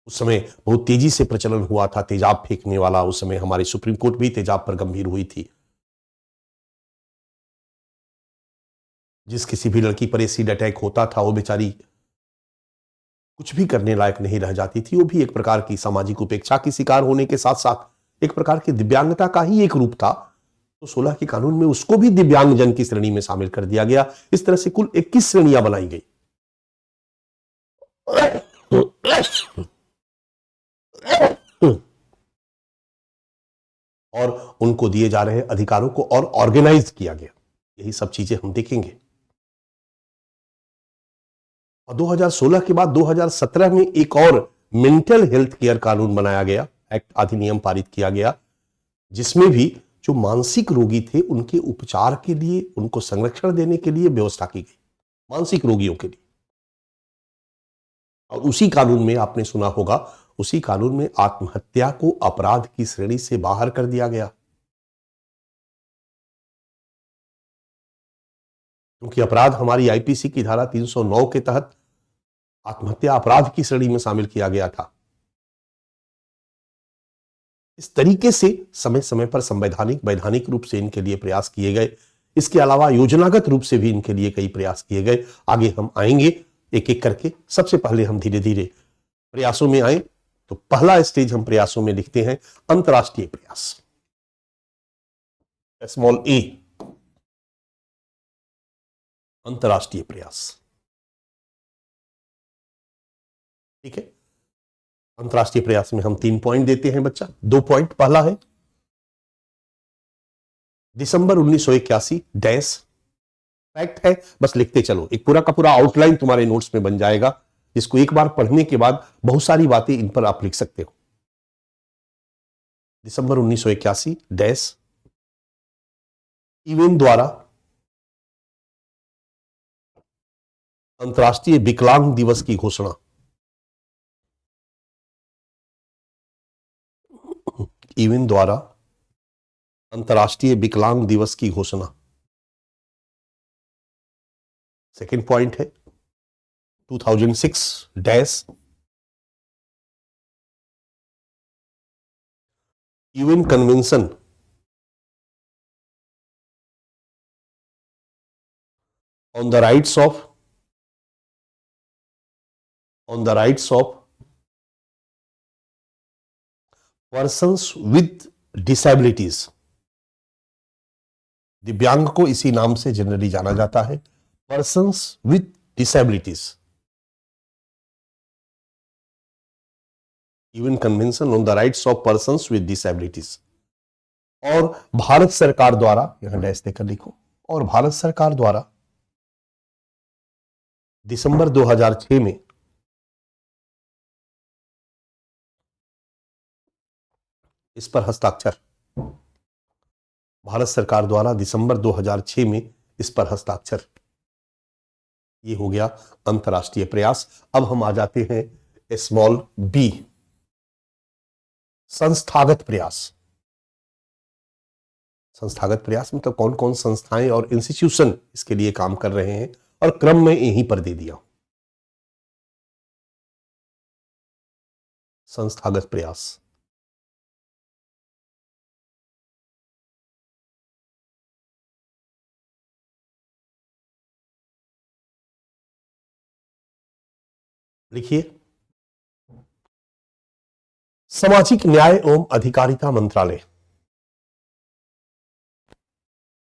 उस समय बहुत तेजी से प्रचलन हुआ था तेजाब फेंकने वाला। उस समय हमारी सुप्रीम कोर्ट भी तेजाब पर गंभीर हुई थी। जिस किसी भी लड़की पर एसिड अटैक होता था, वो बेचारी कुछ भी करने लायक नहीं रह जाती थी। वो भी एक प्रकार की सामाजिक उपेक्षा की शिकार होने के साथ साथ एक प्रकार की दिव्यांगता का ही एक रूप था। तो 16 के कानून में उसको भी दिव्यांगजन की श्रेणी में शामिल कर दिया गया। इस तरह से कुल 21 श्रेणियां बनाई गई। और उनको दिए जा रहे अधिकारों को और ऑर्गेनाइज किया गया। यही सब चीजें हम देखेंगे। और 2016 के बाद 2017 में एक और मेंटल हेल्थ केयर कानून बनाया गया, एक्ट अधिनियम पारित किया गया, जिसमें भी जो मानसिक रोगी थे उनके उपचार के लिए, उनको संरक्षण देने के लिए व्यवस्था की गई, मानसिक रोगियों के लिए। और उसी कानून में आपने सुना होगा, उसी कानून में आत्महत्या को अपराध की श्रेणी से बाहर कर दिया गया, क्योंकि अपराध हमारी आईपीसी की धारा 309 के तहत आत्महत्या अपराध की श्रेणी में शामिल किया गया था। इस तरीके से समय समय पर संवैधानिक वैधानिक रूप से इनके लिए प्रयास किए गए। इसके अलावा योजनागत रूप से भी इनके लिए कई प्रयास किए गए। आगे हम आएंगे एक एक करके। सबसे पहले हम धीरे धीरे प्रयासों में आए, तो पहला स्टेज हम प्रयासों में लिखते हैं अंतरराष्ट्रीय प्रयास, स्मॉल ए, अंतरराष्ट्रीय प्रयास। ठीक है, अंतरराष्ट्रीय प्रयास में हम 3 पॉइंट देते हैं बच्चा। 2 पॉइंट, पहला है दिसंबर 1981 डैश, फैक्ट है, बस लिखते चलो। एक पूरा का पूरा आउटलाइन तुम्हारे नोट्स में बन जाएगा, जिसको एक बार पढ़ने के बाद बहुत सारी बातें इन पर आप लिख सकते हो। दिसंबर 1981 डैश, यूएन द्वारा अंतरराष्ट्रीय विकलांग दिवस की घोषणा। यूएन द्वारा अंतरराष्ट्रीय विकलांग दिवस की घोषणा। सेकेंड पॉइंट है 2006 dash, UN convention on the rights of persons with disabilities. दिव्यांग को इसी नाम से जनरली जाना जाता है, persons with disabilities. UN convention on the rights of persons with disabilities. और भारत सरकार द्वारा, यहां डैश देकर लिखो, और भारत सरकार द्वारा दिसंबर 2006 में इस पर हस्ताक्षर। भारत सरकार द्वारा दिसंबर 2006 में इस पर हस्ताक्षर। ये हो गया अंतरराष्ट्रीय प्रयास। अब हम आ जाते हैं स्मॉल बी, संस्थागत प्रयास। संस्थागत प्रयास मतलब कौन कौन संस्थाएं और इंस्टीट्यूशन इसके लिए काम कर रहे हैं, और क्रम में यहीं पर दे दिया। संस्थागत प्रयास। लिखिए, सामाजिक न्याय एवं अधिकारिता मंत्रालय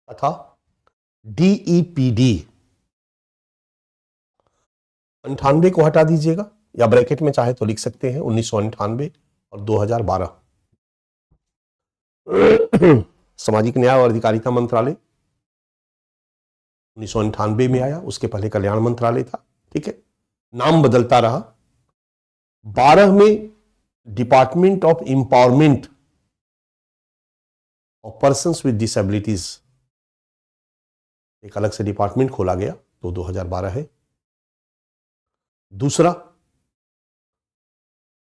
तथा DEPD, 98 को हटा दीजिएगा या ब्रैकेट में चाहे तो लिख सकते हैं 1998 और 2012। सामाजिक न्याय और अधिकारिता मंत्रालय 1998 में आया, उसके पहले कल्याण मंत्रालय था। ठीक है, नाम बदलता रहा। 12 में department of empowerment of persons with disabilities, एक अलग से डिपार्टमेंट खोला गया, तो 2012 है।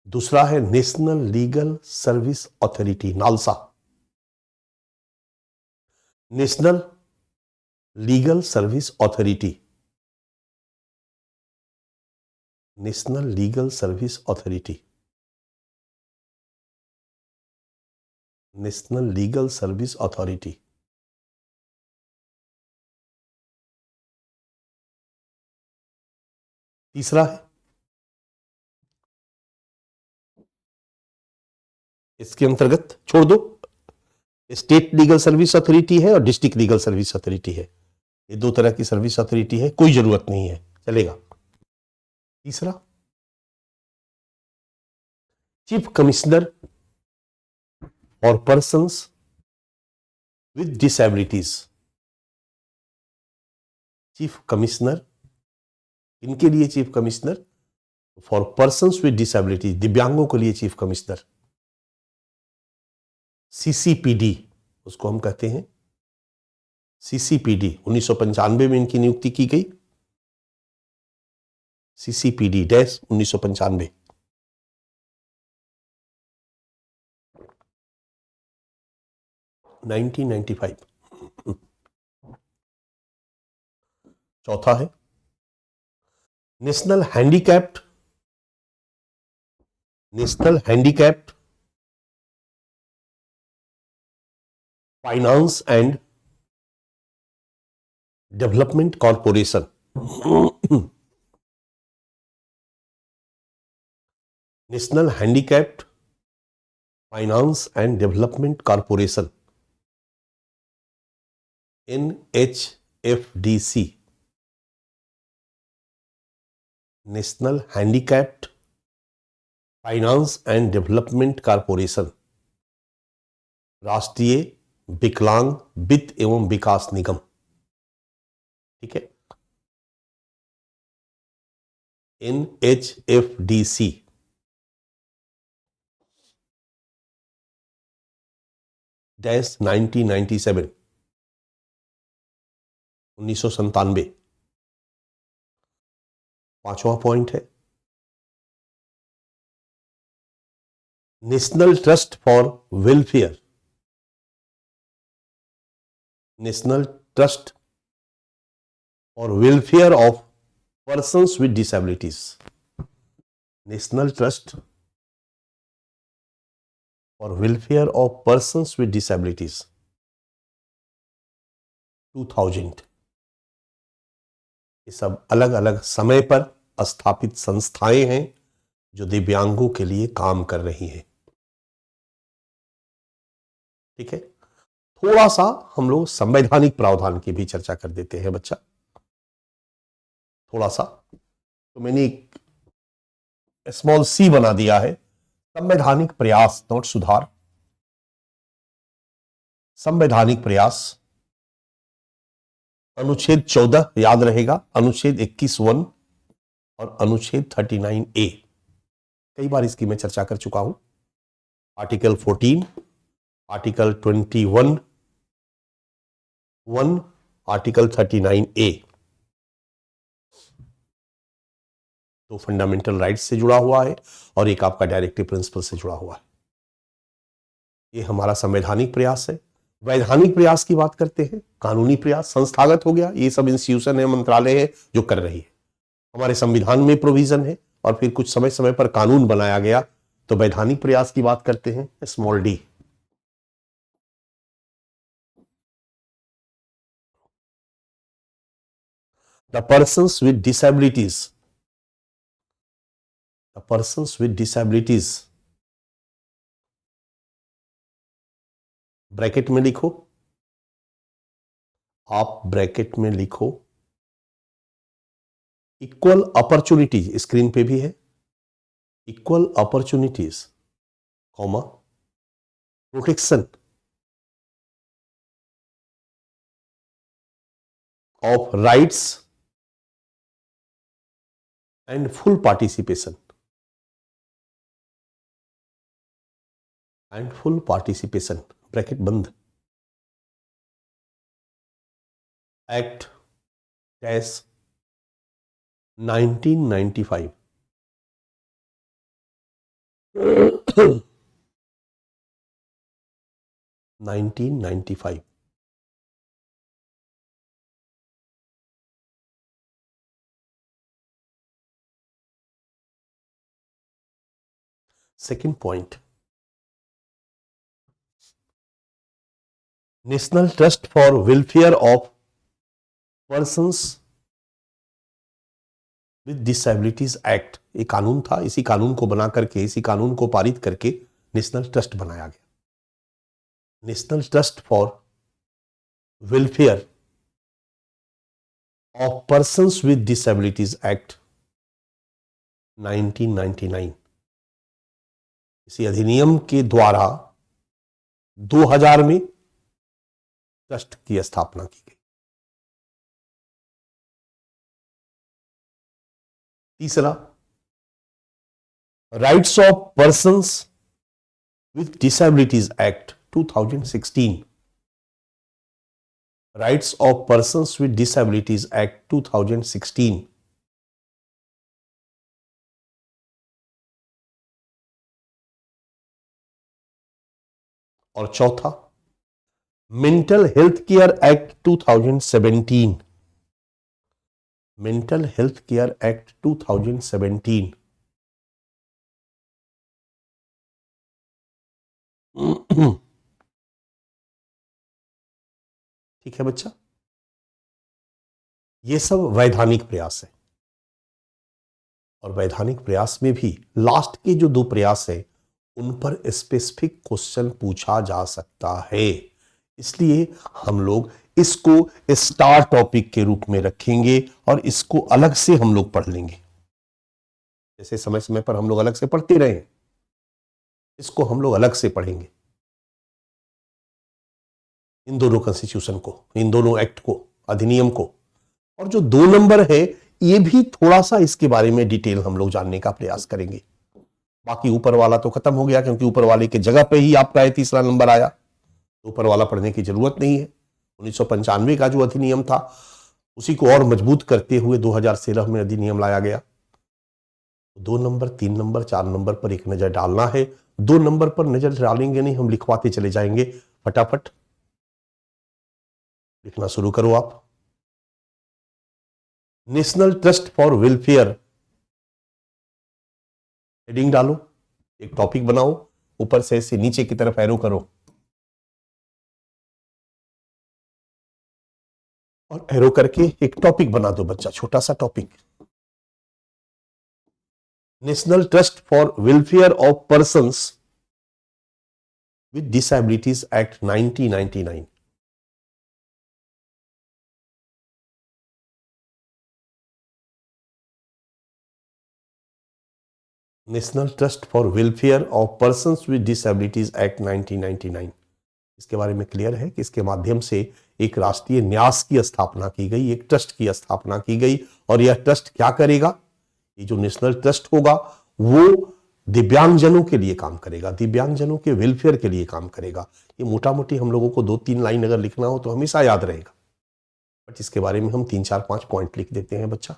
दूसरा है national legal service authority, NALSA, national legal service authority, national legal service authority, national legal service authority. तीसरा है, इसके अंतर्गत छोड़ दो, स्टेट लीगल सर्विस अथॉरिटी है और डिस्ट्रिक्ट लीगल सर्विस अथॉरिटी है, ये दो तरह की सर्विस अथॉरिटी है, कोई जरूरत नहीं है, चलेगा। तीसरा, चीफ कमिश्नर और persons with disabilities, chief commissioner, इनके लिए chief commissioner, for persons with disabilities, दिव्यांगों के लिए चीफ कमिश्नर, CCPD उसको हम कहते हैं, CCPD 1995 में इनकी नियुक्ति की गई, CCPD डैश 1995। चौथा है national handicapped finance and development corporation, national handicapped finance and development corporation, NHFDC, national handicapped finance and development corporation, राष्ट्रीय विकलांग वित्त एवं विकास निगम। ठीक है, NHFDC डैश 1997, 1997। पांचवा पॉइंट है national trust for welfare, national trust for welfare of persons with disabilities, national trust for welfare of persons with disabilities 2000। ये सब अलग अलग समय पर स्थापित संस्थाएं हैं जो दिव्यांगों के लिए काम कर रही हैं। ठीक है, थोड़ा सा हम लोग संवैधानिक प्रावधान की भी चर्चा कर देते हैं बच्चा, थोड़ा सा। तो मैंने एक स्मॉल सी बना दिया है, संवैधानिक प्रयास नोट सुधार, संवैधानिक प्रयास, अनुच्छेद 14 याद रहेगा, अनुच्छेद 21(1) और अनुच्छेद 39A, कई बार इसकी मैं चर्चा कर चुका हूं। आर्टिकल 14, आर्टिकल 21(1), आर्टिकल 39A, तो फंडामेंटल राइट्स से जुड़ा हुआ है और एक आपका डायरेक्टिव प्रिंसिपल से जुड़ा हुआ है। ये हमारा संवैधानिक प्रयास है। वैधानिक प्रयास की बात करते हैं, कानूनी प्रयास संस्थागत हो गया, ये सब इंस्टीट्यूशन है, मंत्रालय है जो कर रही है। हमारे संविधान में प्रोविजन है और फिर कुछ समय समय पर कानून बनाया गया तो वैधानिक प्रयास की बात करते हैं, small D. The persons with disabilities, the persons with disabilities, bracket में लिखो, आप ब्रैकेट में लिखो, इक्वल अपॉर्चुनिटीज, स्क्रीन पे भी है, equal opportunities, comma, protection of rights and full participation, and full participation, bracket बंद, act dash 1995, 1995। Second point, national trust for welfare of persons with disabilities act, एक कानून था, इसी कानून को बना करके, इसी कानून को पारित करके नेशनल ट्रस्ट बनाया गया, national trust for welfare of persons with disabilities act 1999। इसी अधिनियम के द्वारा 2000 में ट्रस्ट की स्थापना की गई। तीसरा, rights of persons with disabilities act 2016, rights of persons with disabilities act 2016। और चौथा, mental health care act 2017, mental health care act 2017। ठीक है बच्चा, ये सब वैधानिक प्रयास है, और वैधानिक प्रयास में भी लास्ट के जो 2 प्रयास है उन पर स्पेसिफिक क्वेश्चन पूछा जा सकता है, इसलिए हम लोग इसको स्टार टॉपिक के रूप में रखेंगे और इसको अलग से हम लोग पढ़ लेंगे, जैसे समय समय पर हम लोग अलग से पढ़ते रहे, इसको हम लोग अलग से पढ़ेंगे, इन दोनों कॉन्स्टिट्यूशन को, इन दोनों एक्ट को, अधिनियम को। और जो 2 नंबर है ये भी थोड़ा सा इसके बारे में डिटेल हम लोग जानने का प्रयास करेंगे। बाकी ऊपर वाला तो खत्म हो गया, क्योंकि ऊपर वाले के जगह पे ही आपका तीसरा नंबर आया, तो ऊपर वाला पढ़ने की जरूरत नहीं है। 1995 का जो अधिनियम था उसी को और मजबूत करते हुए 2013 में अधिनियम लाया गया। 2 नंबर, 3 नंबर, 4 नंबर पर एक नजर डालना है। 2 नंबर पर नजर डालेंगे नहीं, हम लिखवाते चले जाएंगे। फटाफट लिखना शुरू करो आप। National trust for welfare, heading डालो, एक टॉपिक बनाओ, ऊपर से नीचे की तरफ एरो करो और एरो करके एक टॉपिक बना दो बच्चा, छोटा सा topic. National trust for welfare of persons with disabilities act 1999। National trust for welfare of persons with disabilities act 1999। इसके बारे में क्लियर है कि इसके माध्यम से एक राष्ट्रीय न्यास की स्थापना की गई, एक ट्रस्ट की स्थापना की गई। और यह ट्रस्ट क्या करेगा? ये जो नेशनल ट्रस्ट होगा वो दिव्यांगजनों के लिए काम करेगा, दिव्यांगजनों के वेलफेयर के लिए काम करेगा। ये मोटा मोटी हम लोगों को 2-3 लाइन अगर लिखना हो तो हमेशा याद रहेगा, बट इसके बारे में हम 3-4-5 पॉइंट लिख देते हैं बच्चा।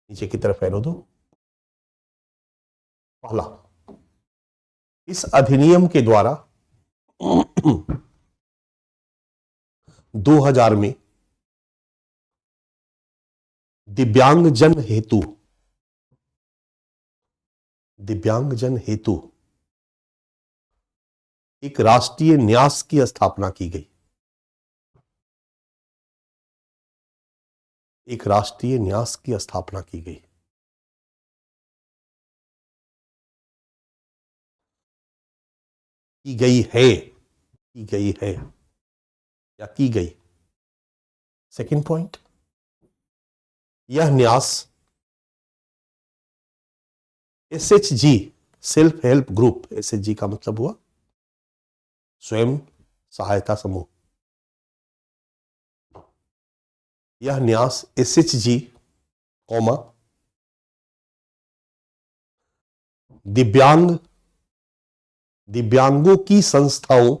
नीचे की तरफ एरो दो। पहला, इस अधिनियम के द्वारा 2000 में दिव्यांगजन हेतु एक राष्ट्रीय न्यास की स्थापना की गई। एक राष्ट्रीय न्यास की स्थापना की गई। की गई है, की गई है या की गई। सेकंड पॉइंट, यह न्यास SHG self help group, SHG का मतलब हुआ स्वयं सहायता समूह, यह न्यास SHG कौमा दिव्यांगों की संस्थाओं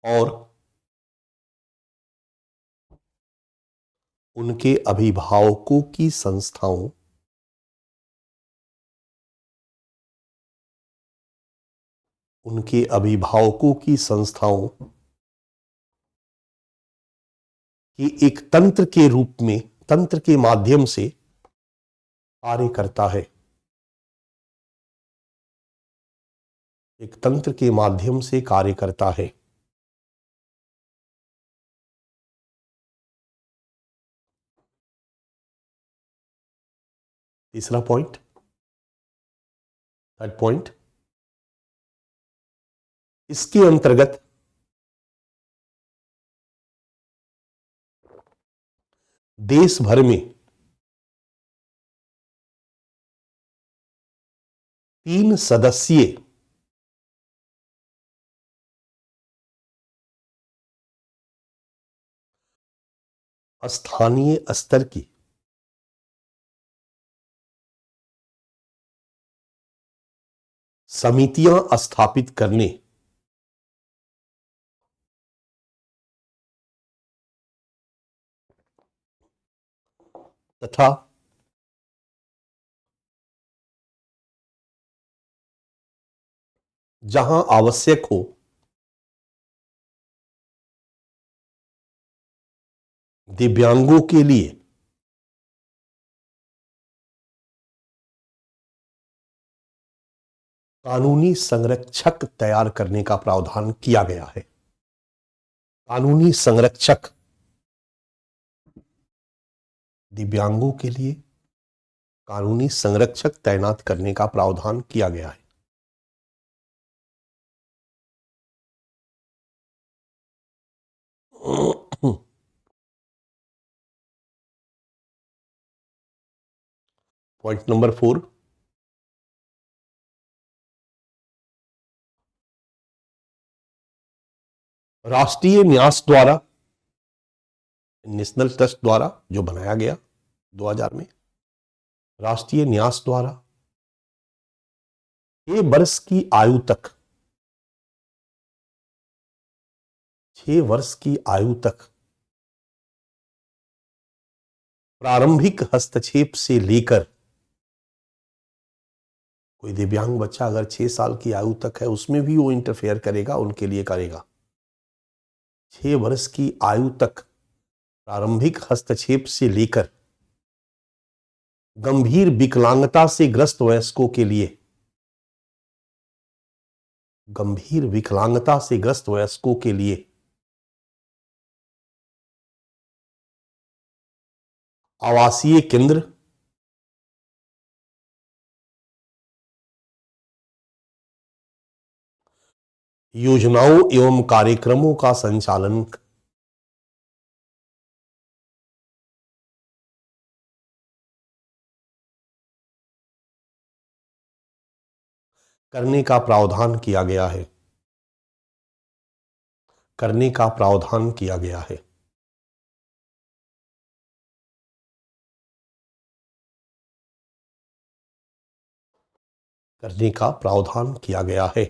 और उनके अभिभावकों की संस्थाओं की एक तंत्र के रूप में, तंत्र के माध्यम से कार्य करता है। एक तंत्र के माध्यम से कार्य करता है। तीसरा पॉइंट, थर्ड पॉइंट, इसके अंतर्गत देश भर में 3 सदस्यीय स्थानीय स्तर की समितियां स्थापित करने तथा जहां आवश्यक हो दिव्यांगों के लिए कानूनी संरक्षक तैयार करने का प्रावधान किया गया है। कानूनी संरक्षक, दिव्यांगों के लिए कानूनी संरक्षक तैनात करने का प्रावधान किया गया है। पॉइंट नंबर 4, राष्ट्रीय न्यास द्वारा, नेशनल ट्रस्ट द्वारा जो बनाया गया 2000 में, राष्ट्रीय न्यास द्वारा 6 वर्ष की आयु तक, 6 वर्ष की आयु तक प्रारंभिक हस्तक्षेप से लेकर, कोई दिव्यांग बच्चा अगर 6 साल की आयु तक है उसमें भी वो इंटरफेयर करेगा, उनके लिए करेगा। 6 वर्ष की आयु तक प्रारंभिक हस्तक्षेप से लेकर गंभीर विकलांगता से ग्रस्त वयस्कों के लिए, गंभीर विकलांगता से ग्रस्त वयस्कों के लिए आवासीय केंद्र, योजनाओं एवं कार्यक्रमों का संचालन करने का प्रावधान किया गया है। करने का प्रावधान किया गया है। करने का प्रावधान किया गया है।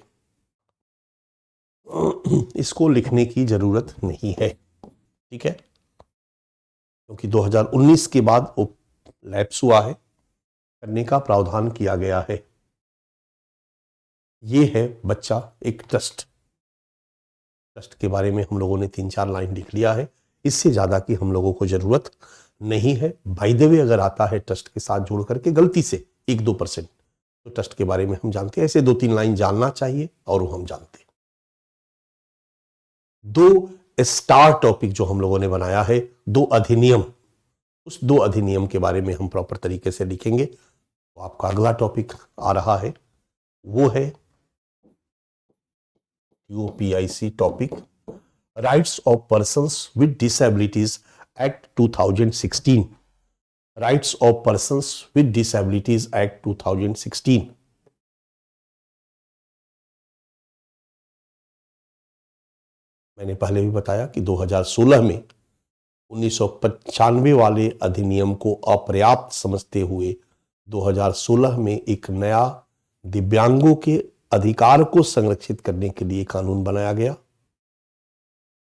इसको लिखने की जरूरत नहीं है, ठीक है, क्योंकि 2019 के बाद वो लैप्स हुआ है। करने का प्रावधान किया गया है। ये है बच्चा एक ट्रस्ट। ट्रस्ट के बारे में हम लोगों ने 3-4 लाइन लिख लिया है, इससे ज्यादा की हम लोगों को जरूरत नहीं है। बाय द वे अगर आता है ट्रस्ट के साथ जोड़ करके गलती से 1-2%, तो ट्रस्ट के बारे में हम जानते हैं। ऐसे 2-3 लाइन जानना चाहिए और वो हम जानते हैं। 2 स्टार टॉपिक जो हम लोगों ने बनाया है, 2 अधिनियम, उस 2 अधिनियम के बारे में हम प्रॉपर तरीके से लिखेंगे। तो आपका अगला टॉपिक आ रहा है, वो है यूपीआईसी topic, rights of persons with disabilities act 2016। Rights of persons with disabilities act 2016। मैंने पहले भी बताया कि 2016 में 1995 वाले अधिनियम को अपर्याप्त समझते हुए 2016 में एक नया दिव्यांगों के अधिकार को संरक्षित करने के लिए कानून बनाया गया,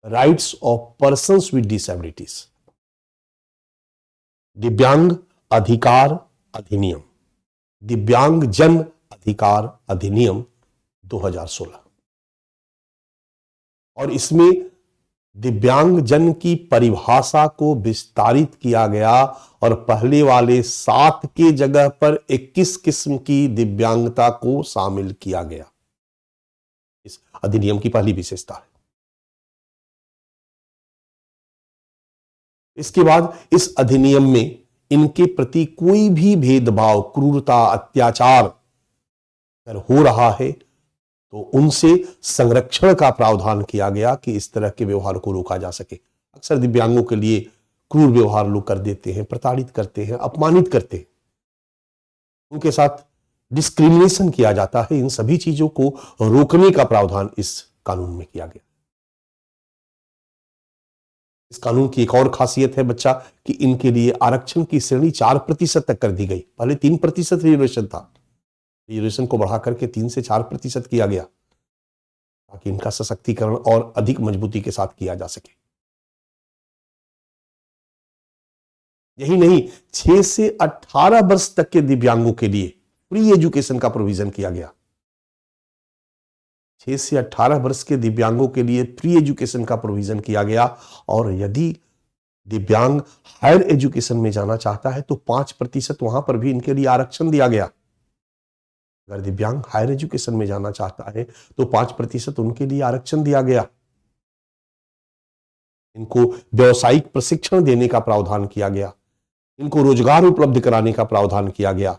rights of persons with disabilities, दिव्यांग अधिकार अधिनियम, दिव्यांग जन अधिकार अधिनियम 2016। और इसमें दिव्यांग जन की परिभाषा को विस्तारित किया गया और पहले वाले 7 के जगह पर 21 किस्म की दिव्यांगता को शामिल किया गया। इस अधिनियम की पहली विशेषता है। इसके बाद इस अधिनियम में इनके प्रति कोई भी भेदभाव, क्रूरता, अत्याचार अगर हो रहा है तो उनसे संरक्षण का प्रावधान किया गया कि इस तरह के व्यवहार को रोका जा सके। अक्सर दिव्यांगों के लिए क्रूर व्यवहार लोग कर देते हैं, प्रताड़ित करते हैं, अपमानित करते हैं, उनके साथ डिस्क्रिमिनेशन किया जाता है। इन सभी चीजों को रोकने का प्रावधान इस कानून में किया गया। इस कानून की एक और खासियत है बच्चा कि इनके लिए आरक्षण की श्रेणी 4% तक कर दी गई। पहले 3% रिजर्वेशन था, रिजर्वेशन को बढ़ा करके 3 से 4% किया गया ताकि इनका सशक्तिकरण और अधिक मजबूती के साथ किया जा सके। यही नहीं, 6 से 18 वर्ष तक के दिव्यांगों के लिए फ्री एजुकेशन का प्रोविजन किया गया। 6 से 18 वर्ष के दिव्यांगों के लिए फ्री एजुकेशन का प्रोविजन किया गया। और यदि दिव्यांग हायर एजुकेशन में जाना चाहता है तो 5% वहां पर भी इनके लिए आरक्षण दिया गया। अगर दिव्यांग हायर एजुकेशन में जाना चाहता है तो 5% उनके लिए आरक्षण दिया गया। इनको व्यावसायिक प्रशिक्षण देने का प्रावधान किया गया, इनको रोजगार उपलब्ध कराने का प्रावधान किया गया,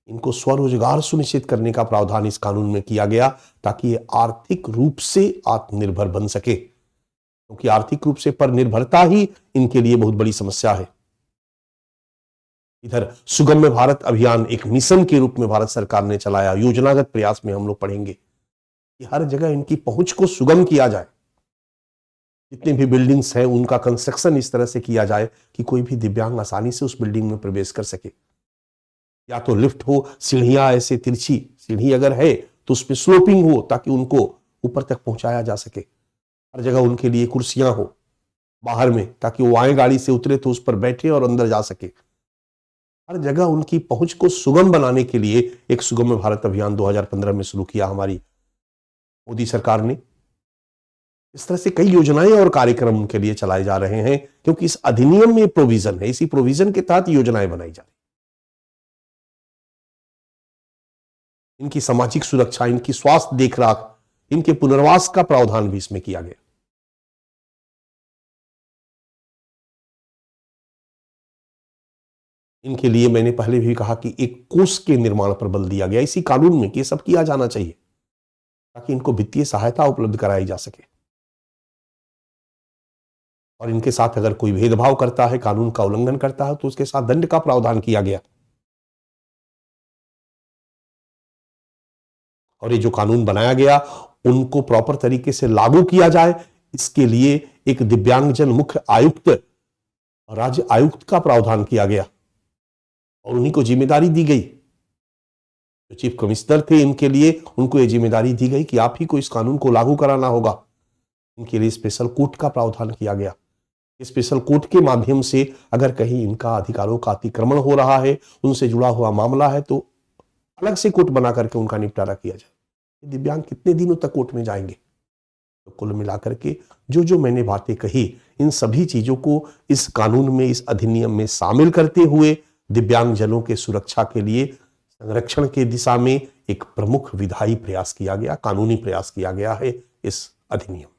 इनको स्वरोजगार सुनिश्चित करने का प्रावधान इस कानून में किया गया ताकि ये आर्थिक रूप से आत्मनिर्भर बन सके, क्योंकि आर्थिक रूप से पर निर्भरता ही इनके लिए बहुत बड़ी समस्या है। इधर सुगम्य भारत अभियान एक मिशन के रूप में भारत सरकार ने चलाया। योजनागत प्रयास में हम लोग पढ़ेंगे कि हर जगह इनकी पहुंच को सुगम किया जाए। जितनी भी बिल्डिंग्स हैं उनका कंस्ट्रक्शन इस तरह से किया जाए कि कोई भी दिव्यांग आसानी से उस बिल्डिंग में प्रवेश कर सके। या तो लिफ्ट हो, सीढ़ियां ऐसे तिरछी सीढ़ी अगर है तो उसमें स्लोपिंग हो ताकि उनको ऊपर तक पहुंचाया जा सके। हर जगह उनके लिए कुर्सियां हो बाहर में ताकि वो आए गाड़ी से उतरे तो उस पर बैठे और अंदर जा सके। हर जगह उनकी पहुंच को सुगम बनाने के लिए एक सुगम्य भारत अभियान 2015 में शुरू किया हमारी मोदी सरकार ने। इस तरह से कई योजनाएं और कार्यक्रम उनके लिए चलाए जा रहे हैं क्योंकि इस अधिनियम में प्रोविजन है। इसी प्रोविजन के तहत योजनाएं बनाई जा रही। इनकी सामाजिक सुरक्षा, इनकी स्वास्थ्य देखरेख, इनके पुनर्वास का प्रावधान भी इसमें किया गया। इनके लिए मैंने पहले भी कहा कि एक कोष के निर्माण पर बल दिया गया इसी कानून में कि सब किया जाना चाहिए ताकि इनको वित्तीय सहायता उपलब्ध कराई जा सके। और इनके साथ अगर कोई भेदभाव करता है, कानून का उल्लंघन करता है तो उसके साथ दंड का प्रावधान किया गया। और ये जो कानून बनाया गया उनको प्रॉपर तरीके से लागू किया जाए, इसके लिए एक दिव्यांगजन मुख्य आयुक्त, राज्य आयुक्त का प्रावधान किया गया और उन्हीं को जिम्मेदारी दी गई। जो चीफ कमिश्नर थे इनके लिए उनको ये जिम्मेदारी दी गई कि आप ही को इस कानून को लागू कराना होगा। इनके लिए स्पेशल कोर्ट का प्रावधान किया गया। स्पेशल कोर्ट के माध्यम से अगर कहीं इनका अधिकारों का अतिक्रमण हो रहा है, उनसे जुड़ा हुआ मामला है तो अलग से कोर्ट बना करके उनका निपटारा किया जाए। दिव्यांग कितने दिनों तक कोर्ट में जाएंगे? तो कुल मिलाकर के जो जो मैंने बातें कही, इन सभी चीजों को इस कानून में, इस अधिनियम में शामिल करते हुए दिव्यांगजनों के सुरक्षा के लिए संरक्षण के दिशा में एक प्रमुख विधायी प्रयास किया गया, कानूनी प्रयास किया गया है इस अधिनियम में।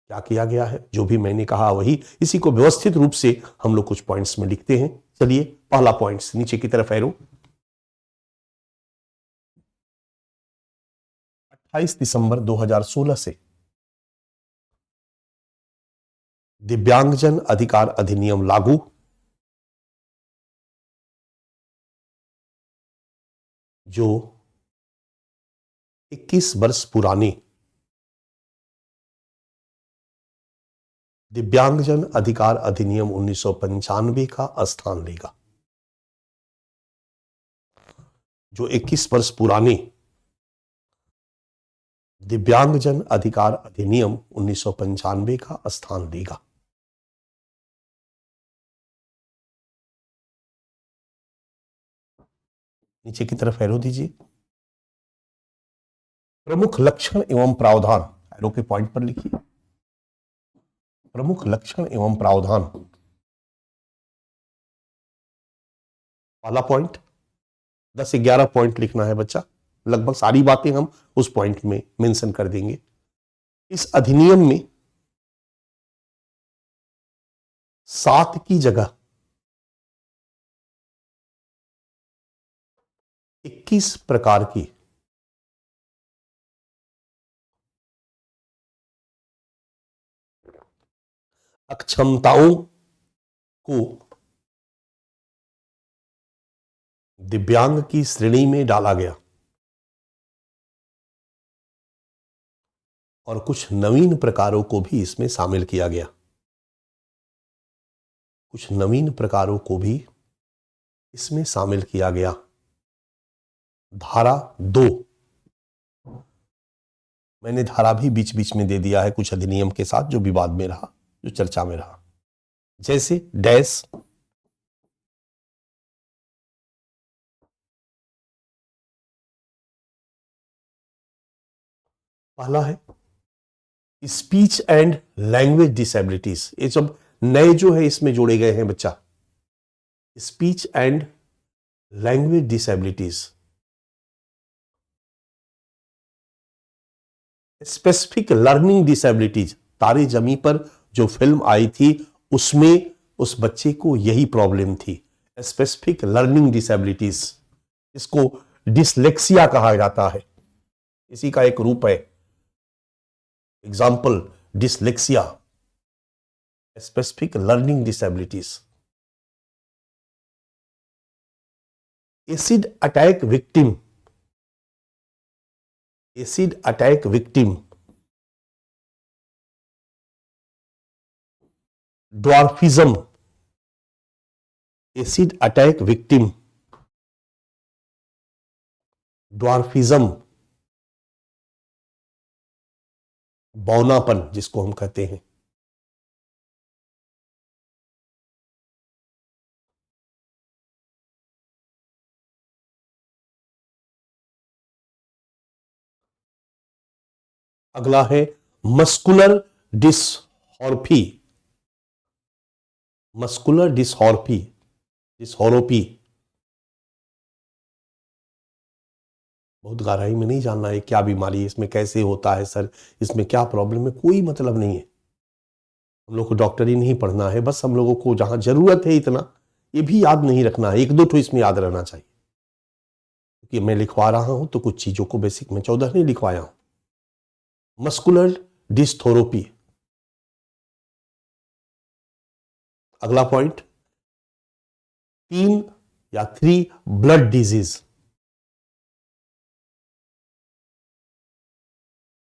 क्या किया गया है, जो भी मैंने कहा वही, इसी को व्यवस्थित रूप से हम लोग कुछ पॉइंट्स में लिखते हैं। चलिए, पहला पॉइंट्स नीचे की तरफ एरो। 28 दिसंबर 2016 से दिव्यांगजन अधिकार अधिनियम लागू। जो 21 वर्ष पुराने दिव्यांगजन अधिकार अधिनियम 1995 का स्थान लेगा। जो 21 वर्ष पुराने दिव्यांगजन अधिकार अधिनियम 1995 का स्थान लेगा। नीचे की तरफ एरो दीजिए। प्रमुख लक्षण एवं प्रावधान, एरो के पॉइंट पर लिखिए। प्रमुख लक्षण एवं प्रावधान, पहला पॉइंट। 10-11 पॉइंट लिखना है बच्चा, लगभग सारी बातें हम उस पॉइंट में मेंशन कर देंगे। इस अधिनियम में 7 की जगह 21 प्रकार की अक्षमताओं को दिव्यांग की श्रेणी में डाला गया और कुछ नवीन प्रकारों को भी इसमें शामिल किया गया। कुछ नवीन प्रकारों को भी इसमें शामिल किया गया। धारा 2, मैंने धारा भी बीच बीच में दे दिया है कुछ अधिनियम के साथ, जो विवाद में रहा, जो चर्चा में रहा, जैसे डैश, पहला है स्पीच एंड लैंग्वेज डिसेबिलिटीज। ये सब नए जो है इसमें जोड़े गए हैं बच्चा। Speech and language disabilities, specific learning disabilities. तारे जमी पर जो फिल्म आई थी उसमें उस बच्चे को यही प्रॉब्लम थी, स्पेसिफिक लर्निंग डिसेबिलिटीज। इसको डिसलेक्सिया कहा जाता है, इसी का एक रूप है। Example, dyslexia, specific learning disabilities. Acid attack victim, acid attack victim, dwarfism, acid attack victim, dwarfism, बौनापन जिसको हम कहते हैं। अगला है मस्कुलर डिसऑर्फी, मस्कुलर डिसऑर्फी, डिसऑरोपी। बहुत गहराई में नहीं जानना है क्या बीमारी है, इसमें कैसे होता है सर, इसमें क्या प्रॉब्लम है, कोई मतलब नहीं है। हम लोग को डॉक्टरी नहीं पढ़ना है, बस हम लोगों को जहां जरूरत है इतना ये भी याद नहीं रखना है, 1-2 ठो इसमें याद रहना चाहिए। क्योंकि मैं लिखवा रहा हूं तो कुछ चीजों को बेसिक में 14 नहीं लिखवाया हूं। Muscular dystrophy. अगला point 3 blood disease,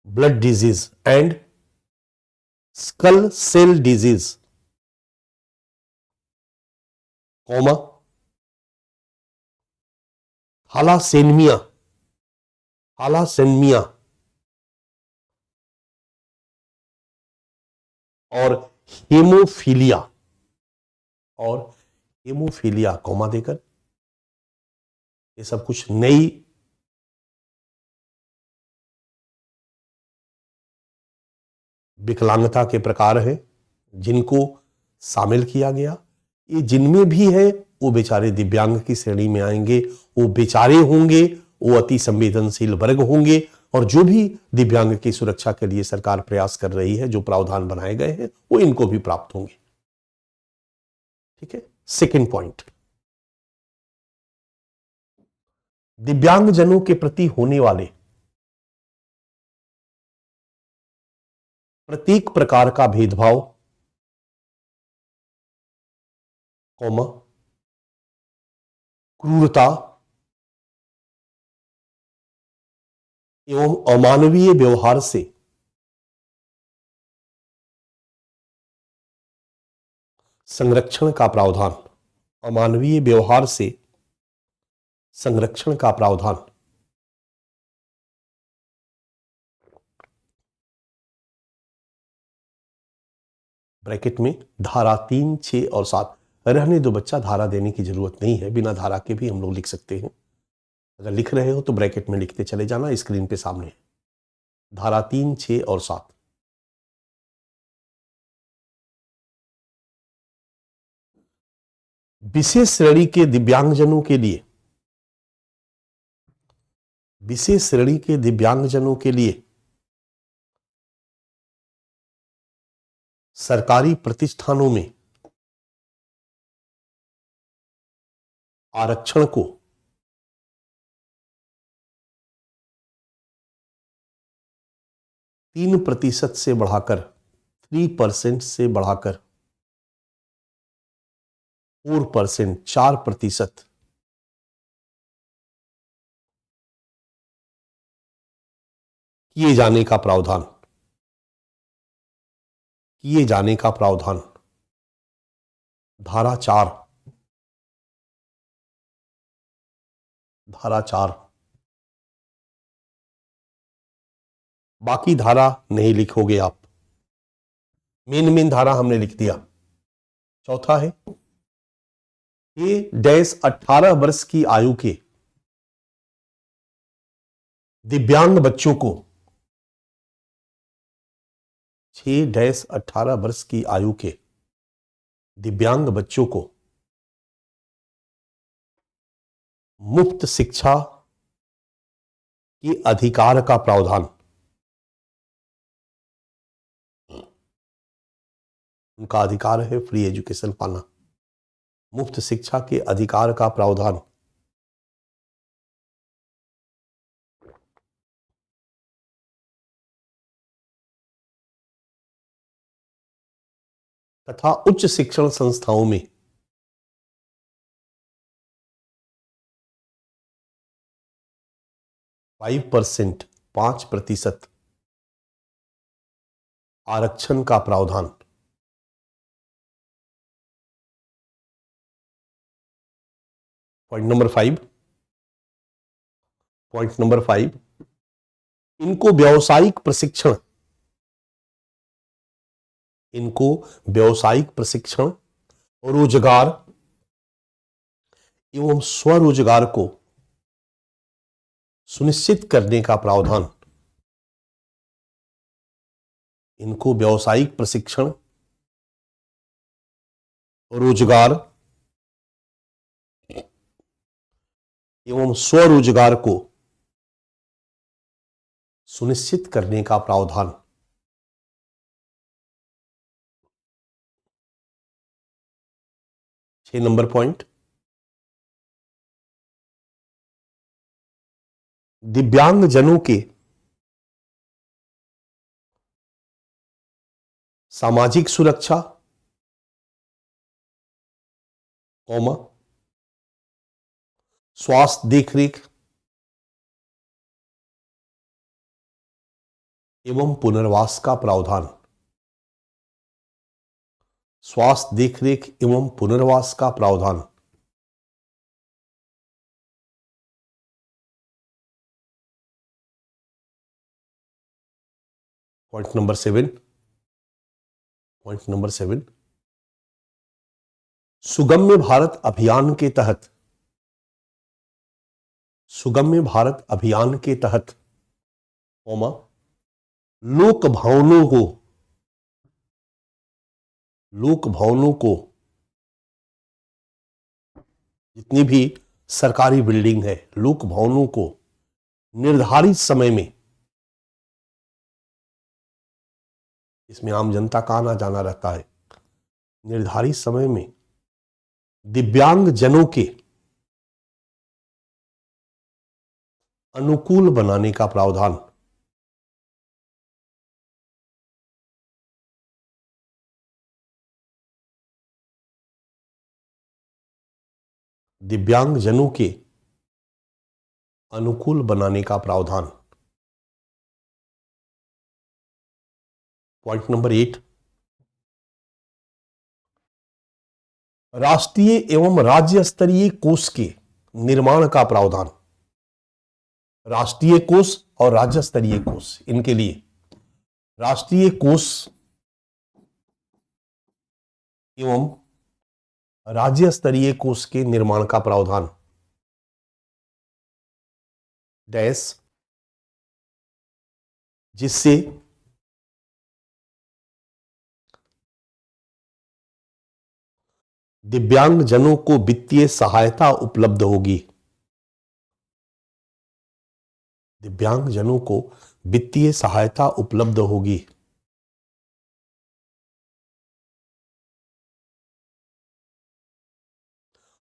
blood disease and sickle cell disease, comma, thalassaemia, thalassaemia और हेमोफीलिया, और हेमोफीलिया कॉमा देकर। ये सब कुछ नई विकलांगता के प्रकार हैं जिनको शामिल किया गया। ये जिनमें भी है वो बेचारे दिव्यांग की श्रेणी में आएंगे, वो बेचारे होंगे, वो अति संवेदनशील वर्ग होंगे, और जो भी दिव्यांग की सुरक्षा के लिए सरकार प्रयास कर रही है, जो प्रावधान बनाए गए हैं, वो इनको भी प्राप्त होंगे। ठीक है। सेकंड पॉइंट, दिव्यांगजनों के प्रति होने वाले प्रत्येक प्रकार का भेदभाव, कौमा, क्रूरता एवं अमानवीय व्यवहार से संरक्षण का प्रावधान, अमानवीय व्यवहार से संरक्षण का प्रावधान ब्रैकेट में धारा 3, 6 और 7। रहने दो बच्चा, धारा देने की जरूरत नहीं है, बिना धारा के भी हम लोग लिख सकते हैं। अगर लिख रहे हो तो ब्रैकेट में लिखते चले जाना, स्क्रीन पे सामने है। धारा 3, 6 और 7। विशेष श्रेणी के दिव्यांगजनों के लिए, विशेष श्रेणी के दिव्यांगजनों के लिए सरकारी प्रतिष्ठानों में आरक्षण को 3% से बढ़ाकर 3% से बढ़ाकर 4%, 4% किए जाने का प्रावधान, किए जाने का प्रावधान धारा 4, धारा 4। बाकी धारा नहीं लिखोगे आप, मेन धारा हमने लिख दिया। चौथा है, ये डैश 18 वर्ष की आयु के दिव्यांग बच्चों को, 6-18 वर्ष की आयु के दिव्यांग बच्चों को मुफ्त शिक्षा के अधिकार का प्रावधान, उनका अधिकार है फ्री एजुकेशन पाना, मुफ्त शिक्षा के अधिकार का प्रावधान तथा उच्च शिक्षण संस्थाओं में 5% आरक्षण का प्रावधान। पॉइंट नंबर 5, इनको व्यावसायिक प्रशिक्षण, इनको व्यावसायिक प्रशिक्षण और रोजगार एवं स्वरोजगार को सुनिश्चित करने का प्रावधान, इनको व्यावसायिक प्रशिक्षण और रोजगार एवं स्वरोजगार को सुनिश्चित करने का प्रावधान। नंबर पॉइंट, दिव्यांग जनों के सामाजिक सुरक्षा, कौमा, स्वास्थ्य देखरेख एवं पुनर्वास का प्रावधान, स्वास्थ्य देखरेख एवं पुनर्वास का प्रावधान। पॉइंट नंबर 7, सुगम्य भारत अभियान के तहत, सुगम्य भारत अभियान के तहत, कौमा, लोक भवनों को, लोक भवनों को जितनी भी सरकारी बिल्डिंग है, लोक भवनों को निर्धारित समय में, इसमें आम जनता का आना जाना रहता है, निर्धारित समय में दिव्यांग जनों के अनुकूल बनाने का प्रावधान दिव्यांग जनों के अनुकूल बनाने का प्रावधान। पॉइंट नंबर 8, राष्ट्रीय एवं राज्य स्तरीय कोष के निर्माण का प्रावधान। राष्ट्रीय कोष और राज्य स्तरीय कोष, इनके लिए राष्ट्रीय कोष एवं राज्य स्तरीय कोष के निर्माण का प्रावधान डैश, जिससे दिव्यांग जनों को वित्तीय सहायता उपलब्ध होगी। दिव्यांग जनों को वित्तीय सहायता उपलब्ध होगी।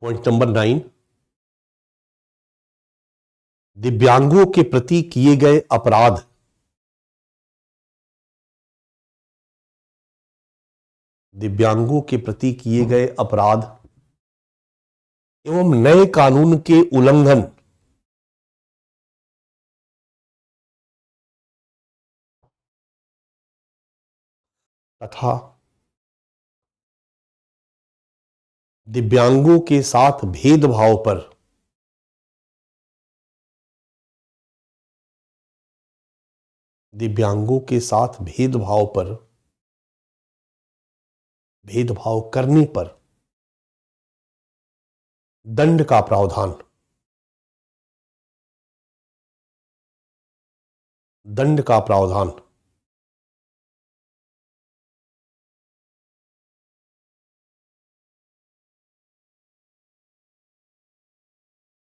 पॉइंट नंबर 9, दिव्यांगों के प्रति किए गए अपराध दिव्यांगों के प्रति किए गए अपराध एवं नए कानून के उल्लंघन तथा दिव्यांगों के साथ भेदभाव पर दिव्यांगों के साथ भेदभाव करने पर दंड का प्रावधान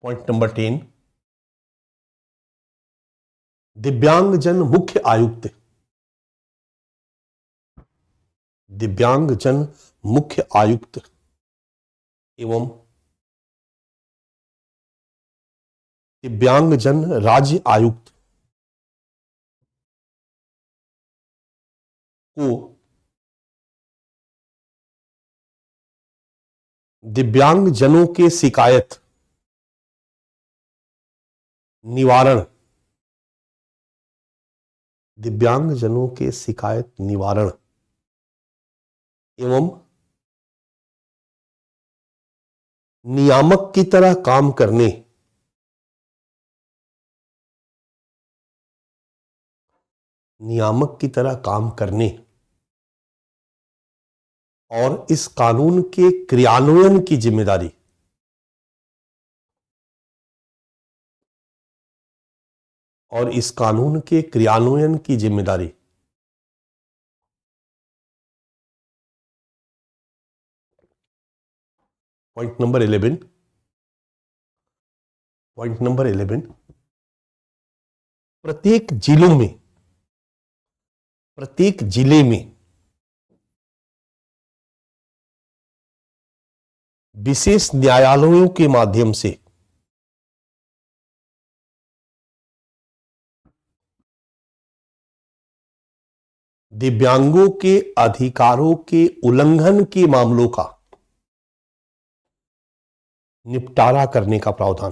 पॉइंट नंबर 10, दिव्यांगजन मुख्य आयुक्त एवं दिव्यांगजन राज्य आयुक्त को दिव्यांगजनों के शिकायत निवारण एवं नियामक की तरह काम करने और इस कानून के क्रियान्वयन की जिम्मेदारी पॉइंट नंबर 11, प्रत्येक जिले में विशेष न्यायालयों के माध्यम से दिव्यांगों के अधिकारों के उल्लंघन के मामलों का निपटारा करने का प्रावधान।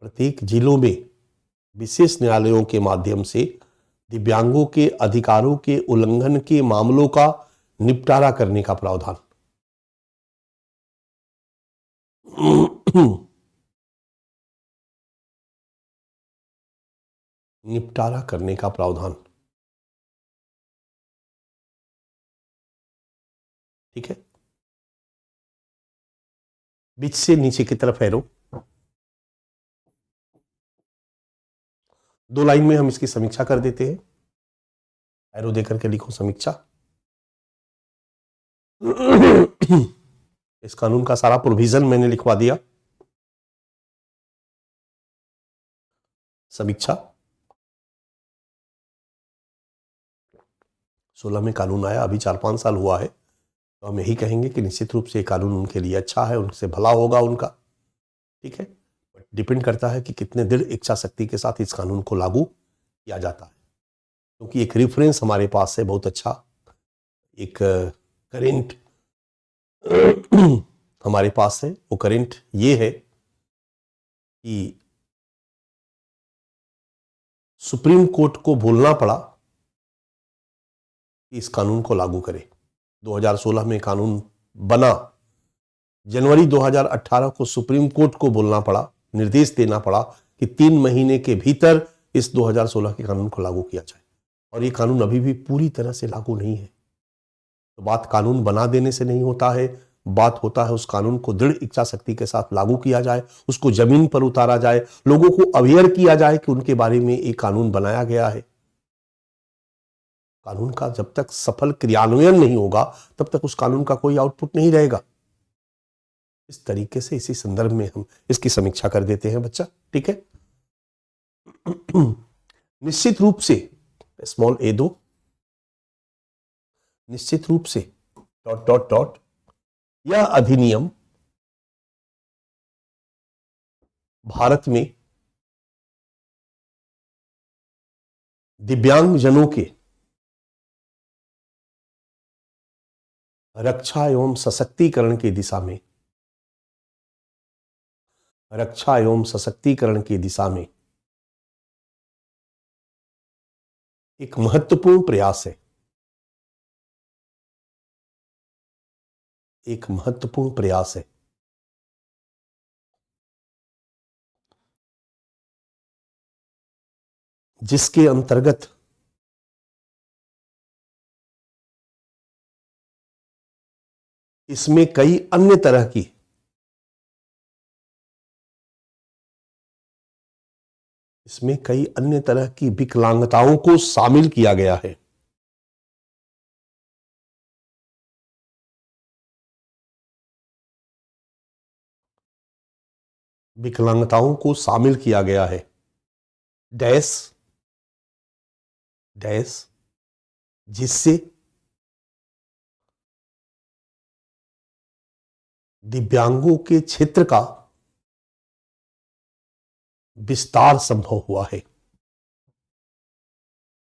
प्रत्येक जिलों में विशेष न्यायालयों के माध्यम से दिव्यांगों के अधिकारों के उल्लंघन के मामलों का निपटारा करने का प्रावधान। ठीक है, बीच से नीचे की तरफ एरो, 2 लाइन में हम इसकी समीक्षा कर देते हैं। एरो देकर के लिखो समीक्षा। इस कानून का सारा प्रोविजन मैंने लिखवा दिया। समीक्षा 16 में कानून आया, अभी 4-5 साल हुआ है, तो हम यही कहेंगे कि निश्चित रूप से कानून उनके लिए अच्छा है, उनसे भला होगा उनका, ठीक है। डिपेंड करता है कि कितने दृढ़ इच्छा शक्ति के साथ इस कानून को लागू किया जाता है, क्योंकि एक रेफरेंस हमारे पास है बहुत अच्छा, एक करेंट हमारे पास है। वो करेंट ये है कि सुप्रीम कोर्ट को बोलना पड़ा कि इस कानून को लागू करे। 2016 में कानून बना, जनवरी 2018 को सुप्रीम कोर्ट को बोलना पड़ा, निर्देश देना पड़ा कि 3 महीने के भीतर इस 2016 के कानून को लागू किया जाए, और ये कानून अभी भी पूरी तरह से लागू नहीं है। तो बात कानून बना देने से नहीं होता है, बात होता है उस कानून को दृढ़ इच्छा शक्ति के साथ लागू किया जाए, उसको जमीन पर उतारा जाए, लोगों को अवेयर किया जाए कि उनके बारे में एक कानून बनाया गया है। कानून का जब तक सफल क्रियान्वयन नहीं होगा तब तक उस कानून का कोई आउटपुट नहीं रहेगा। इस तरीके से इसी संदर्भ में हम इसकी समीक्षा कर देते हैं बच्चा, ठीक है। निश्चित रूप से स्मॉल ए दो, निश्चित रूप से डॉट डॉट डॉट यह अधिनियम भारत में दिव्यांगजनों के रक्षा एवं सशक्तिकरण की दिशा में, रक्षा एवं सशक्तिकरण की दिशा में एक महत्वपूर्ण प्रयास है, एक महत्वपूर्ण प्रयास है। जिसके अंतर्गत इसमें कई अन्य तरह की विकलांगताओं को शामिल किया गया है। विकलांगताओं को शामिल किया गया है, डैश डैश जिससे दिव्यांगों के क्षेत्र का विस्तार संभव हुआ है,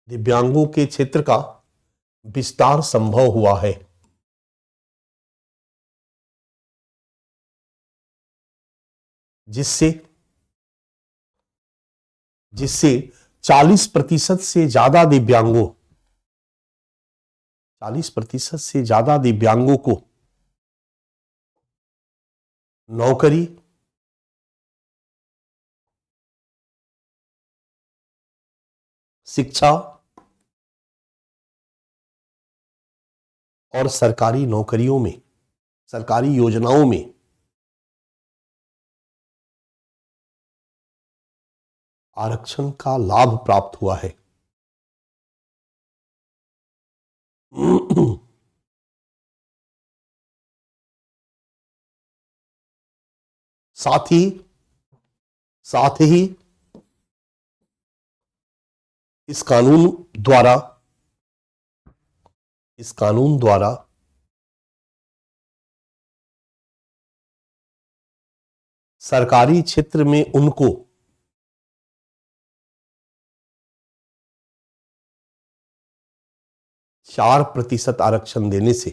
दिव्यांगों के क्षेत्र का विस्तार संभव हुआ है। जिससे 40% से ज्यादा दिव्यांगों 40% से ज्यादा दिव्यांगों को नौकरी, शिक्षा और सरकारी नौकरियों में, सरकारी योजनाओं में आरक्षण का लाभ प्राप्त हुआ है। साथ ही इस कानून द्वारा सरकारी क्षेत्र में उनको 4% आरक्षण देने से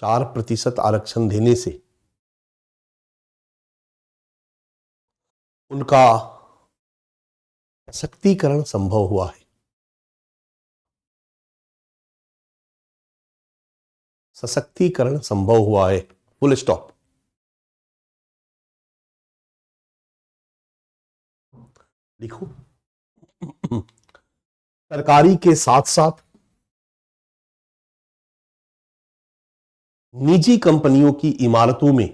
4% आरक्षण देने से उनका सशक्तिकरण संभव हुआ है। सशक्तिकरण संभव हुआ है, फुल स्टॉप। लिखो, सरकारी के साथ साथ निजी कंपनियों की इमारतों में,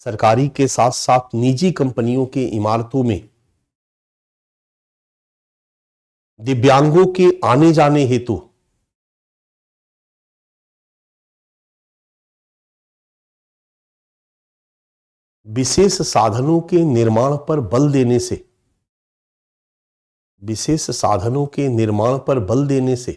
सरकारी के साथ साथ निजी कंपनियों के इमारतों में दिव्यांगों के आने जाने हेतु विशेष साधनों के निर्माण पर बल देने से, विशेष साधनों के निर्माण पर बल देने से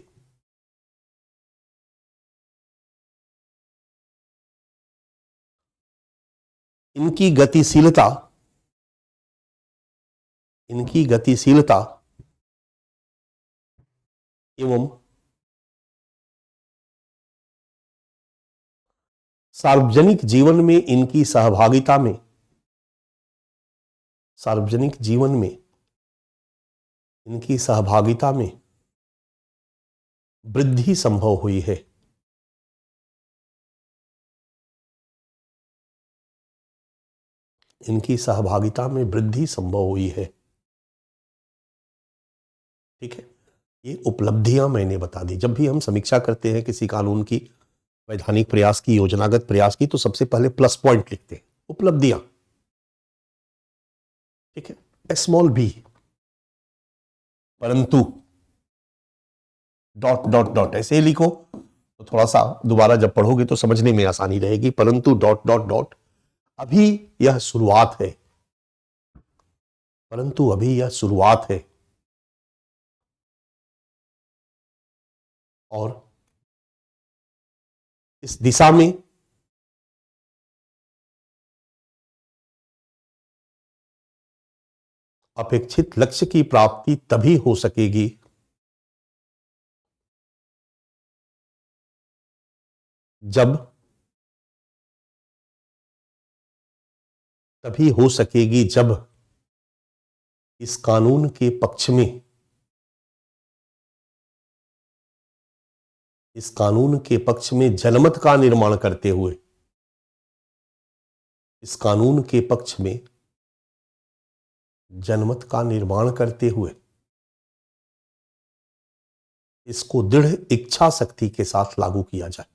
इनकी गतिशीलता, इनकी गतिशीलता एवं सार्वजनिक जीवन में इनकी सहभागिता में, सार्वजनिक जीवन में इनकी सहभागिता में वृद्धि संभव हुई है। इनकी सहभागिता में वृद्धि संभव हुई है। ठीक है, ये उपलब्धियां मैंने बता दी। जब भी हम समीक्षा करते हैं किसी कानून की, वैधानिक प्रयास की, योजनागत प्रयास की, तो सबसे पहले प्लस पॉइंट लिखते हैं, उपलब्धियां। ठीक है, स्मॉल बी, परंतु डॉट डॉट डॉट ऐसे ही लिखो तो थोड़ा सा दोबारा जब पढ़ोगे तो समझने में आसानी रहेगी। परंतु डॉट डॉट डॉट, अभी यह शुरुआत है, परंतु अभी यह शुरुआत है और इस दिशा में अपेक्षित लक्ष्य की प्राप्ति तभी हो सकेगी जब, तभी हो सकेगी जब इस कानून के पक्ष में, इस कानून के पक्ष में जनमत का निर्माण करते हुए, इस कानून के पक्ष में जनमत का निर्माण करते हुए इसको दृढ़ इच्छा शक्ति के साथ लागू किया जाए।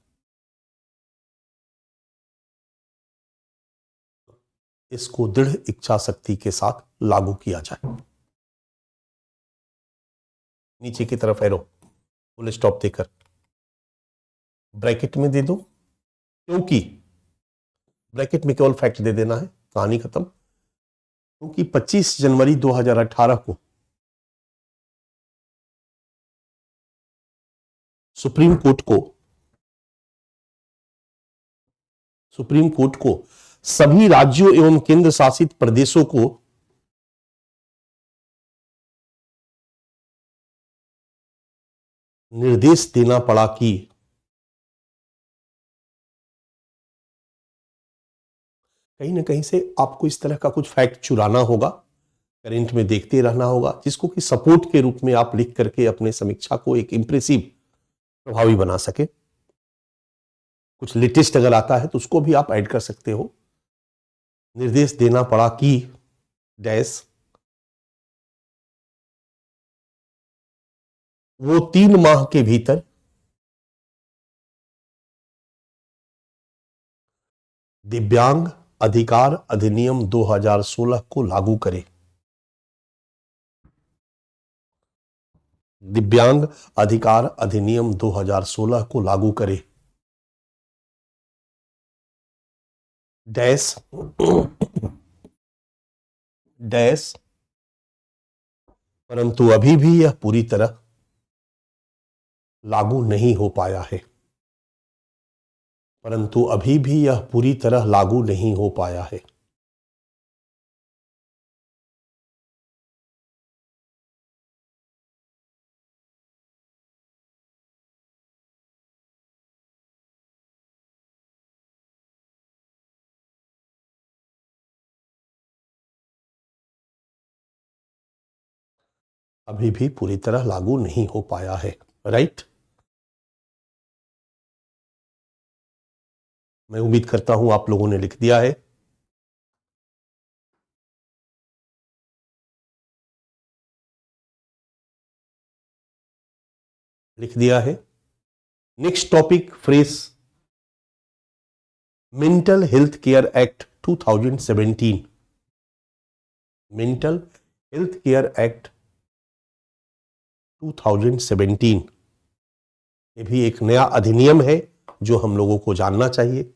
इसको दृढ़ इच्छा शक्ति के साथ लागू किया जाए। नीचे की तरफ एरो, फुल स्टॉप देकर ब्रैकेट में दे दो, क्योंकि ब्रैकेट में केवल फैक्ट दे देना है, कहानी खत्म। क्योंकि 25 जनवरी 2018 को सुप्रीम कोर्ट को सभी राज्यों एवं केंद्र शासित प्रदेशों को निर्देश देना पड़ा कि कहीं ना कहीं से आपको इस तरह का कुछ फैक्ट चुराना होगा, करेंट में देखते रहना होगा, जिसको कि सपोर्ट के रूप में आप लिख करके अपने समीक्षा को एक इंप्रेसिव, प्रभावी बना सके। कुछ लेटेस्ट अगर आता है तो उसको भी आप ऐड कर सकते हो। निर्देश देना पड़ा कि डैश, वो 3 माह के भीतर दिव्यांग अधिकार अधिनियम 2016 को लागू करे। दिव्यांग अधिकार अधिनियम 2016 को लागू करे। डैश डैश, परंतु अभी भी यह पूरी तरह लागू नहीं हो पाया है। परंतु अभी भी यह पूरी तरह लागू नहीं हो पाया है। अभी भी पूरी तरह लागू नहीं हो पाया है। राइट, मैं उम्मीद करता हूं आप लोगों ने लिख दिया है। लिख दिया है। Next topic, fresh mental health care act 2017। Mental health care act 2017 ये भी एक नया अधिनियम है जो हम लोगों को जानना चाहिए,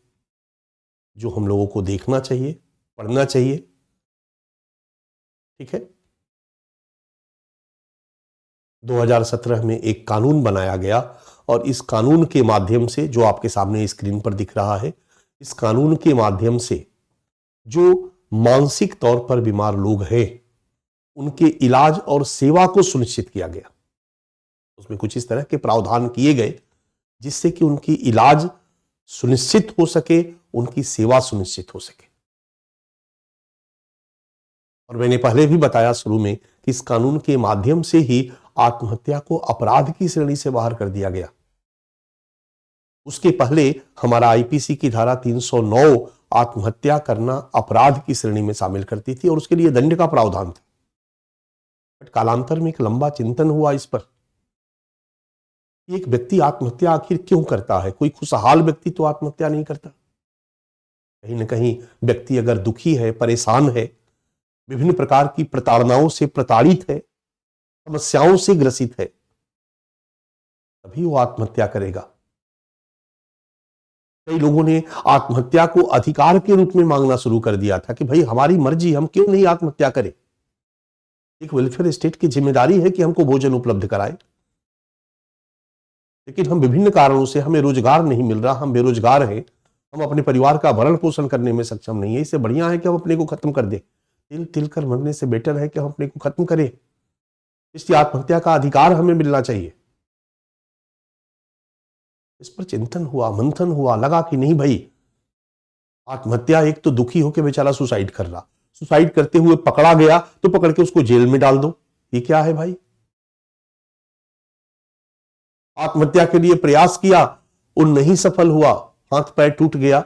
जो हम लोगों को देखना चाहिए, पढ़ना चाहिए। ठीक है, 2017 में एक कानून बनाया गया और इस कानून के माध्यम से, जो आपके सामने स्क्रीन पर दिख रहा है, इस कानून के माध्यम से जो मानसिक तौर पर बीमार लोग हैं उनके इलाज और सेवा को सुनिश्चित किया गया। उसमें कुछ इस तरह के प्रावधान किए गए जिससे कि उनकी इलाज सुनिश्चित हो सके, उनकी सेवा सुनिश्चित हो सके। और मैंने पहले भी बताया शुरू में कि इस कानून के माध्यम से ही आत्महत्या को अपराध की श्रेणी से बाहर कर दिया गया। उसके पहले हमारा आईपीसी की धारा 309 आत्महत्या करना अपराध की श्रेणी में शामिल करती थी और उसके लिए दंड का प्रावधान था। बट कालांतर में एक लंबा चिंतन हुआ इस पर, एक व्यक्ति आत्महत्या आखिर क्यों करता है। कोई खुशहाल व्यक्ति तो आत्महत्या नहीं करता। कहीं ना कहीं व्यक्ति अगर दुखी है, परेशान है, विभिन्न प्रकार की प्रताड़नाओं से प्रताड़ित है, समस्याओं से ग्रसित है, तभी वो आत्महत्या करेगा। कई लोगों ने आत्महत्या को अधिकार के रूप में मांगना शुरू कर दिया था कि भाई हमारी मर्जी, हम क्यों नहीं आत्महत्या करें। एक वेलफेयर स्टेट की जिम्मेदारी है कि हमको भोजन उपलब्ध कराए, लेकिन हम विभिन्न कारणों से, हमें रोजगार नहीं मिल रहा, हम बेरोजगार हैं, हम अपने परिवार का भरण पोषण करने में सक्षम नहीं है। इससे बढ़िया है कि हम अपने को खत्म कर दें। तिल तिल कर मरने से बेटर है कि हम अपने को खत्म करें। इसलिए आत्महत्या का अधिकार हमें मिलना चाहिए। इस पर चिंतन हुआ, मंथन हुआ, लगा कि नहीं भाई, आत्महत्या, एक तो दुखी होकर बेचारा सुसाइड कर रहा, सुसाइड करते हुए पकड़ा गया तो पकड़ के उसको जेल में डाल दो, ये क्या है भाई। आत्महत्या के लिए प्रयास किया, वो नहीं सफल हुआ, हाथ पैर टूट गया,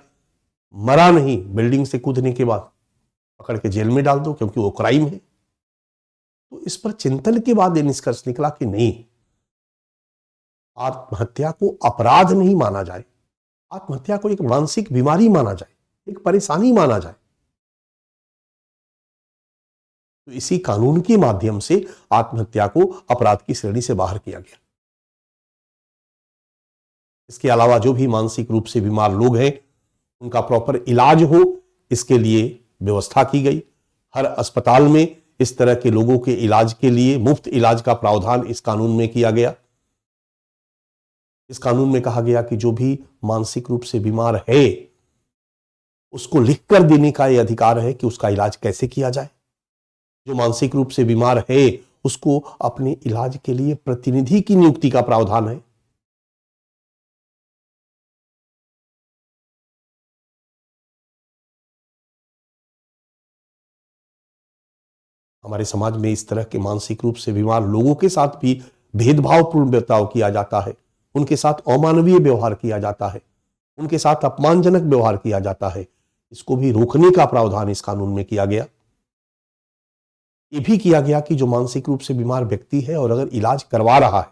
मरा नहीं, बिल्डिंग से कूदने के बाद पकड़ के जेल में डाल दो क्योंकि वो क्राइम है। तो इस पर चिंतन के बाद ये निष्कर्ष निकला कि नहीं, आत्महत्या को अपराध नहीं माना जाए, आत्महत्या को एक मानसिक बीमारी माना जाए, एक परेशानी माना जाए। तो इसी कानून के माध्यम से आत्महत्या को अपराध की श्रेणी से बाहर किया गया। इसके अलावा जो भी मानसिक रूप से बीमार लोग हैं उनका प्रॉपर इलाज हो, इसके लिए व्यवस्था की गई। हर अस्पताल में इस तरह के लोगों के इलाज के लिए मुफ्त इलाज का प्रावधान इस कानून में किया गया। इस कानून में कहा गया कि जो भी मानसिक रूप से बीमार है उसको लिखकर देने का यह अधिकार है कि उसका इलाज कैसे किया जाए। जो मानसिक रूप से बीमार है उसको अपने इलाज के लिए प्रतिनिधि की नियुक्ति का प्रावधान है। हमारे समाज में इस तरह के मानसिक रूप से बीमार लोगों के साथ भी भेदभावपूर्ण बर्ताव किया जाता है, उनके साथ अमानवीय व्यवहार किया जाता है, उनके साथ अपमानजनक व्यवहार किया जाता है। इसको भी रोकने का प्रावधान इस कानून में किया गया। यह भी किया गया कि जो मानसिक रूप से बीमार व्यक्ति है और अगर इलाज करवा रहा है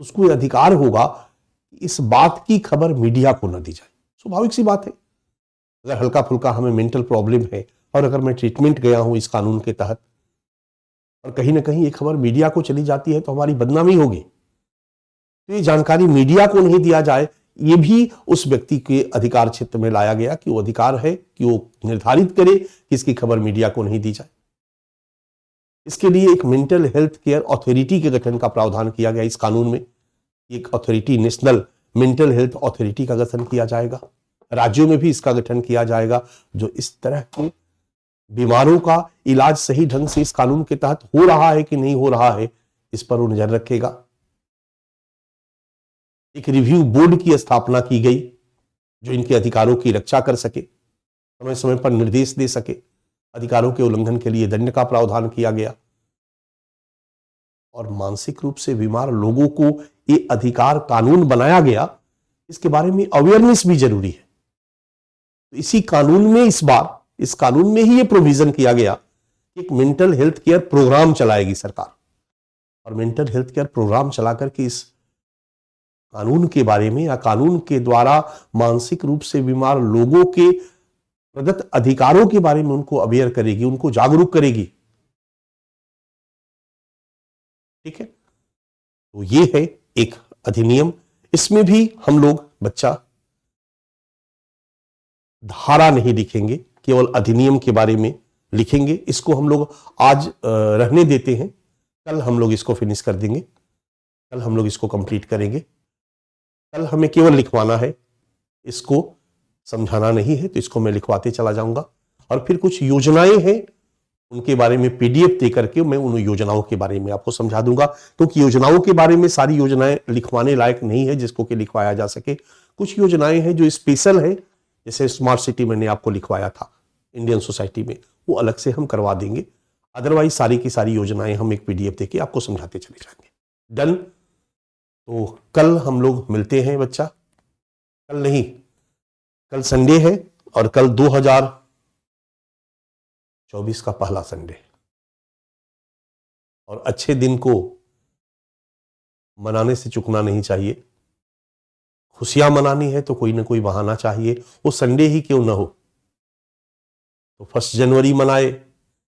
उसको यह अधिकार होगा कि इस बात की खबर मीडिया को न दी जाए। स्वाभाविक सी बात है, अगर हल्का फुल्का हमें मेंटल प्रॉब्लम है और अगर मैं ट्रीटमेंट गया हूं इस कानून के तहत और कहीं ना कहीं ये खबर मीडिया को चली जाती है तो हमारी बदनामी होगी। तो ये जानकारी मीडिया को नहीं दिया जाए, ये भी उस व्यक्ति के अधिकार क्षेत्र में लाया गया कि वो अधिकार है कि वो निर्धारित करे कि इसकी खबर मीडिया को नहीं दी जाए। इसके लिए एक मेंटल हेल्थ केयर अथॉरिटी के गठन का प्रावधान किया गया इस कानून में। एक authority, national mental health authority का गठन किया जाएगा। राज्यों में भी इसका गठन किया जाएगा जो इस तरह के बीमारों का इलाज सही ढंग से इस कानून के तहत हो रहा है कि नहीं हो रहा है, इस पर वो नजर रखेगा। एक रिव्यू बोर्ड की स्थापना की गई जो इनके अधिकारों की रक्षा कर सके, समय समय पर निर्देश दे सके। अधिकारों के उल्लंघन के लिए दंड का प्रावधान किया गया और मानसिक रूप से बीमार लोगों को ये अधिकार कानून बनाया गया, इसके बारे में अवेयरनेस भी जरूरी है। तो इसी कानून में इस कानून में ही ये प्रोविजन किया गया कि एक मेंटल हेल्थ केयर प्रोग्राम चलाएगी सरकार और मेंटल हेल्थ केयर प्रोग्राम चला करके इस कानून के बारे में या कानून के द्वारा मानसिक रूप से बीमार लोगों के प्रदत्त अधिकारों के बारे में उनको अवेयर करेगी, उनको जागरूक करेगी। ठीक है, तो ये है एक अधिनियम। इसमें भी हम लोग बच्चा धारा नहीं लिखेंगे, केवल अधिनियम के बारे में लिखेंगे। इसको हम लोग आज रहने देते हैं, कल हम लोग इसको फिनिश कर देंगे, कल हम लोग इसको कंप्लीट करेंगे। कल हमें केवल लिखवाना है, इसको समझाना नहीं है, तो इसको मैं लिखवाते चला जाऊंगा। और फिर कुछ योजनाएं हैं, उनके बारे में पीडीएफ दे करके मैं उन योजनाओं के बारे में आपको समझा दूंगा, क्योंकि योजनाओं के बारे में सारी योजनाएं लिखवाने लायक नहीं है जिसको कि लिखवाया जा सके। कुछ योजनाएं हैं जो स्पेशल है, जैसे स्मार्ट सिटी मैंने आपको लिखवाया था इंडियन सोसाइटी में, वो अलग से हम करवा देंगे। अदरवाइज सारी की सारी योजनाएं हम एक पीडीएफ देके आपको समझाते चले जाएंगे। डन। तो कल हम लोग मिलते हैं बच्चा, कल नहीं, कल संडे है और कल 2024 का पहला संडे, और अच्छे दिन को मनाने से चूकना नहीं चाहिए। खुशियां मनानी है तो कोई ना कोई बहाना चाहिए, वो संडे ही क्यों ना हो। तो 1 जनवरी मनाए,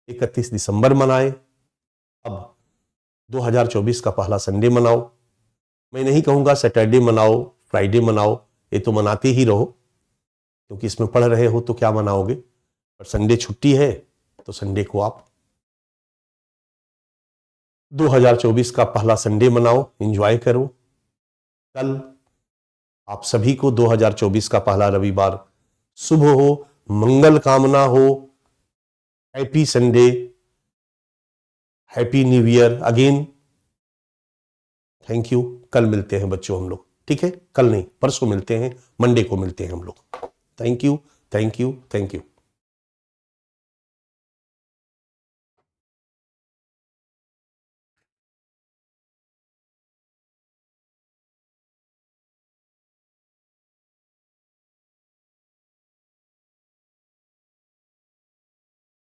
31 दिसंबर मनाए, अब 2024 का पहला संडे मनाओ। मैं नहीं कहूंगा सैटरडे मनाओ, फ्राइडे मनाओ, ये तो मनाते ही रहो, क्योंकि इसमें पढ़ रहे हो तो क्या मनाओगे। पर संडे छुट्टी है तो संडे को आप 2024 का पहला संडे मनाओ, एंजॉय करो। कल आप सभी को 2024 का पहला रविवार शुभ हो, मंगल कामना हो। Happy Sunday, happy new year again. Thank you. कल मिलते हैं बच्चों हम लोग, ठीक है? कल नहीं, परसों मिलते हैं, मंडे को मिलते हैं हम लोग। Thank you, thank you, thank you.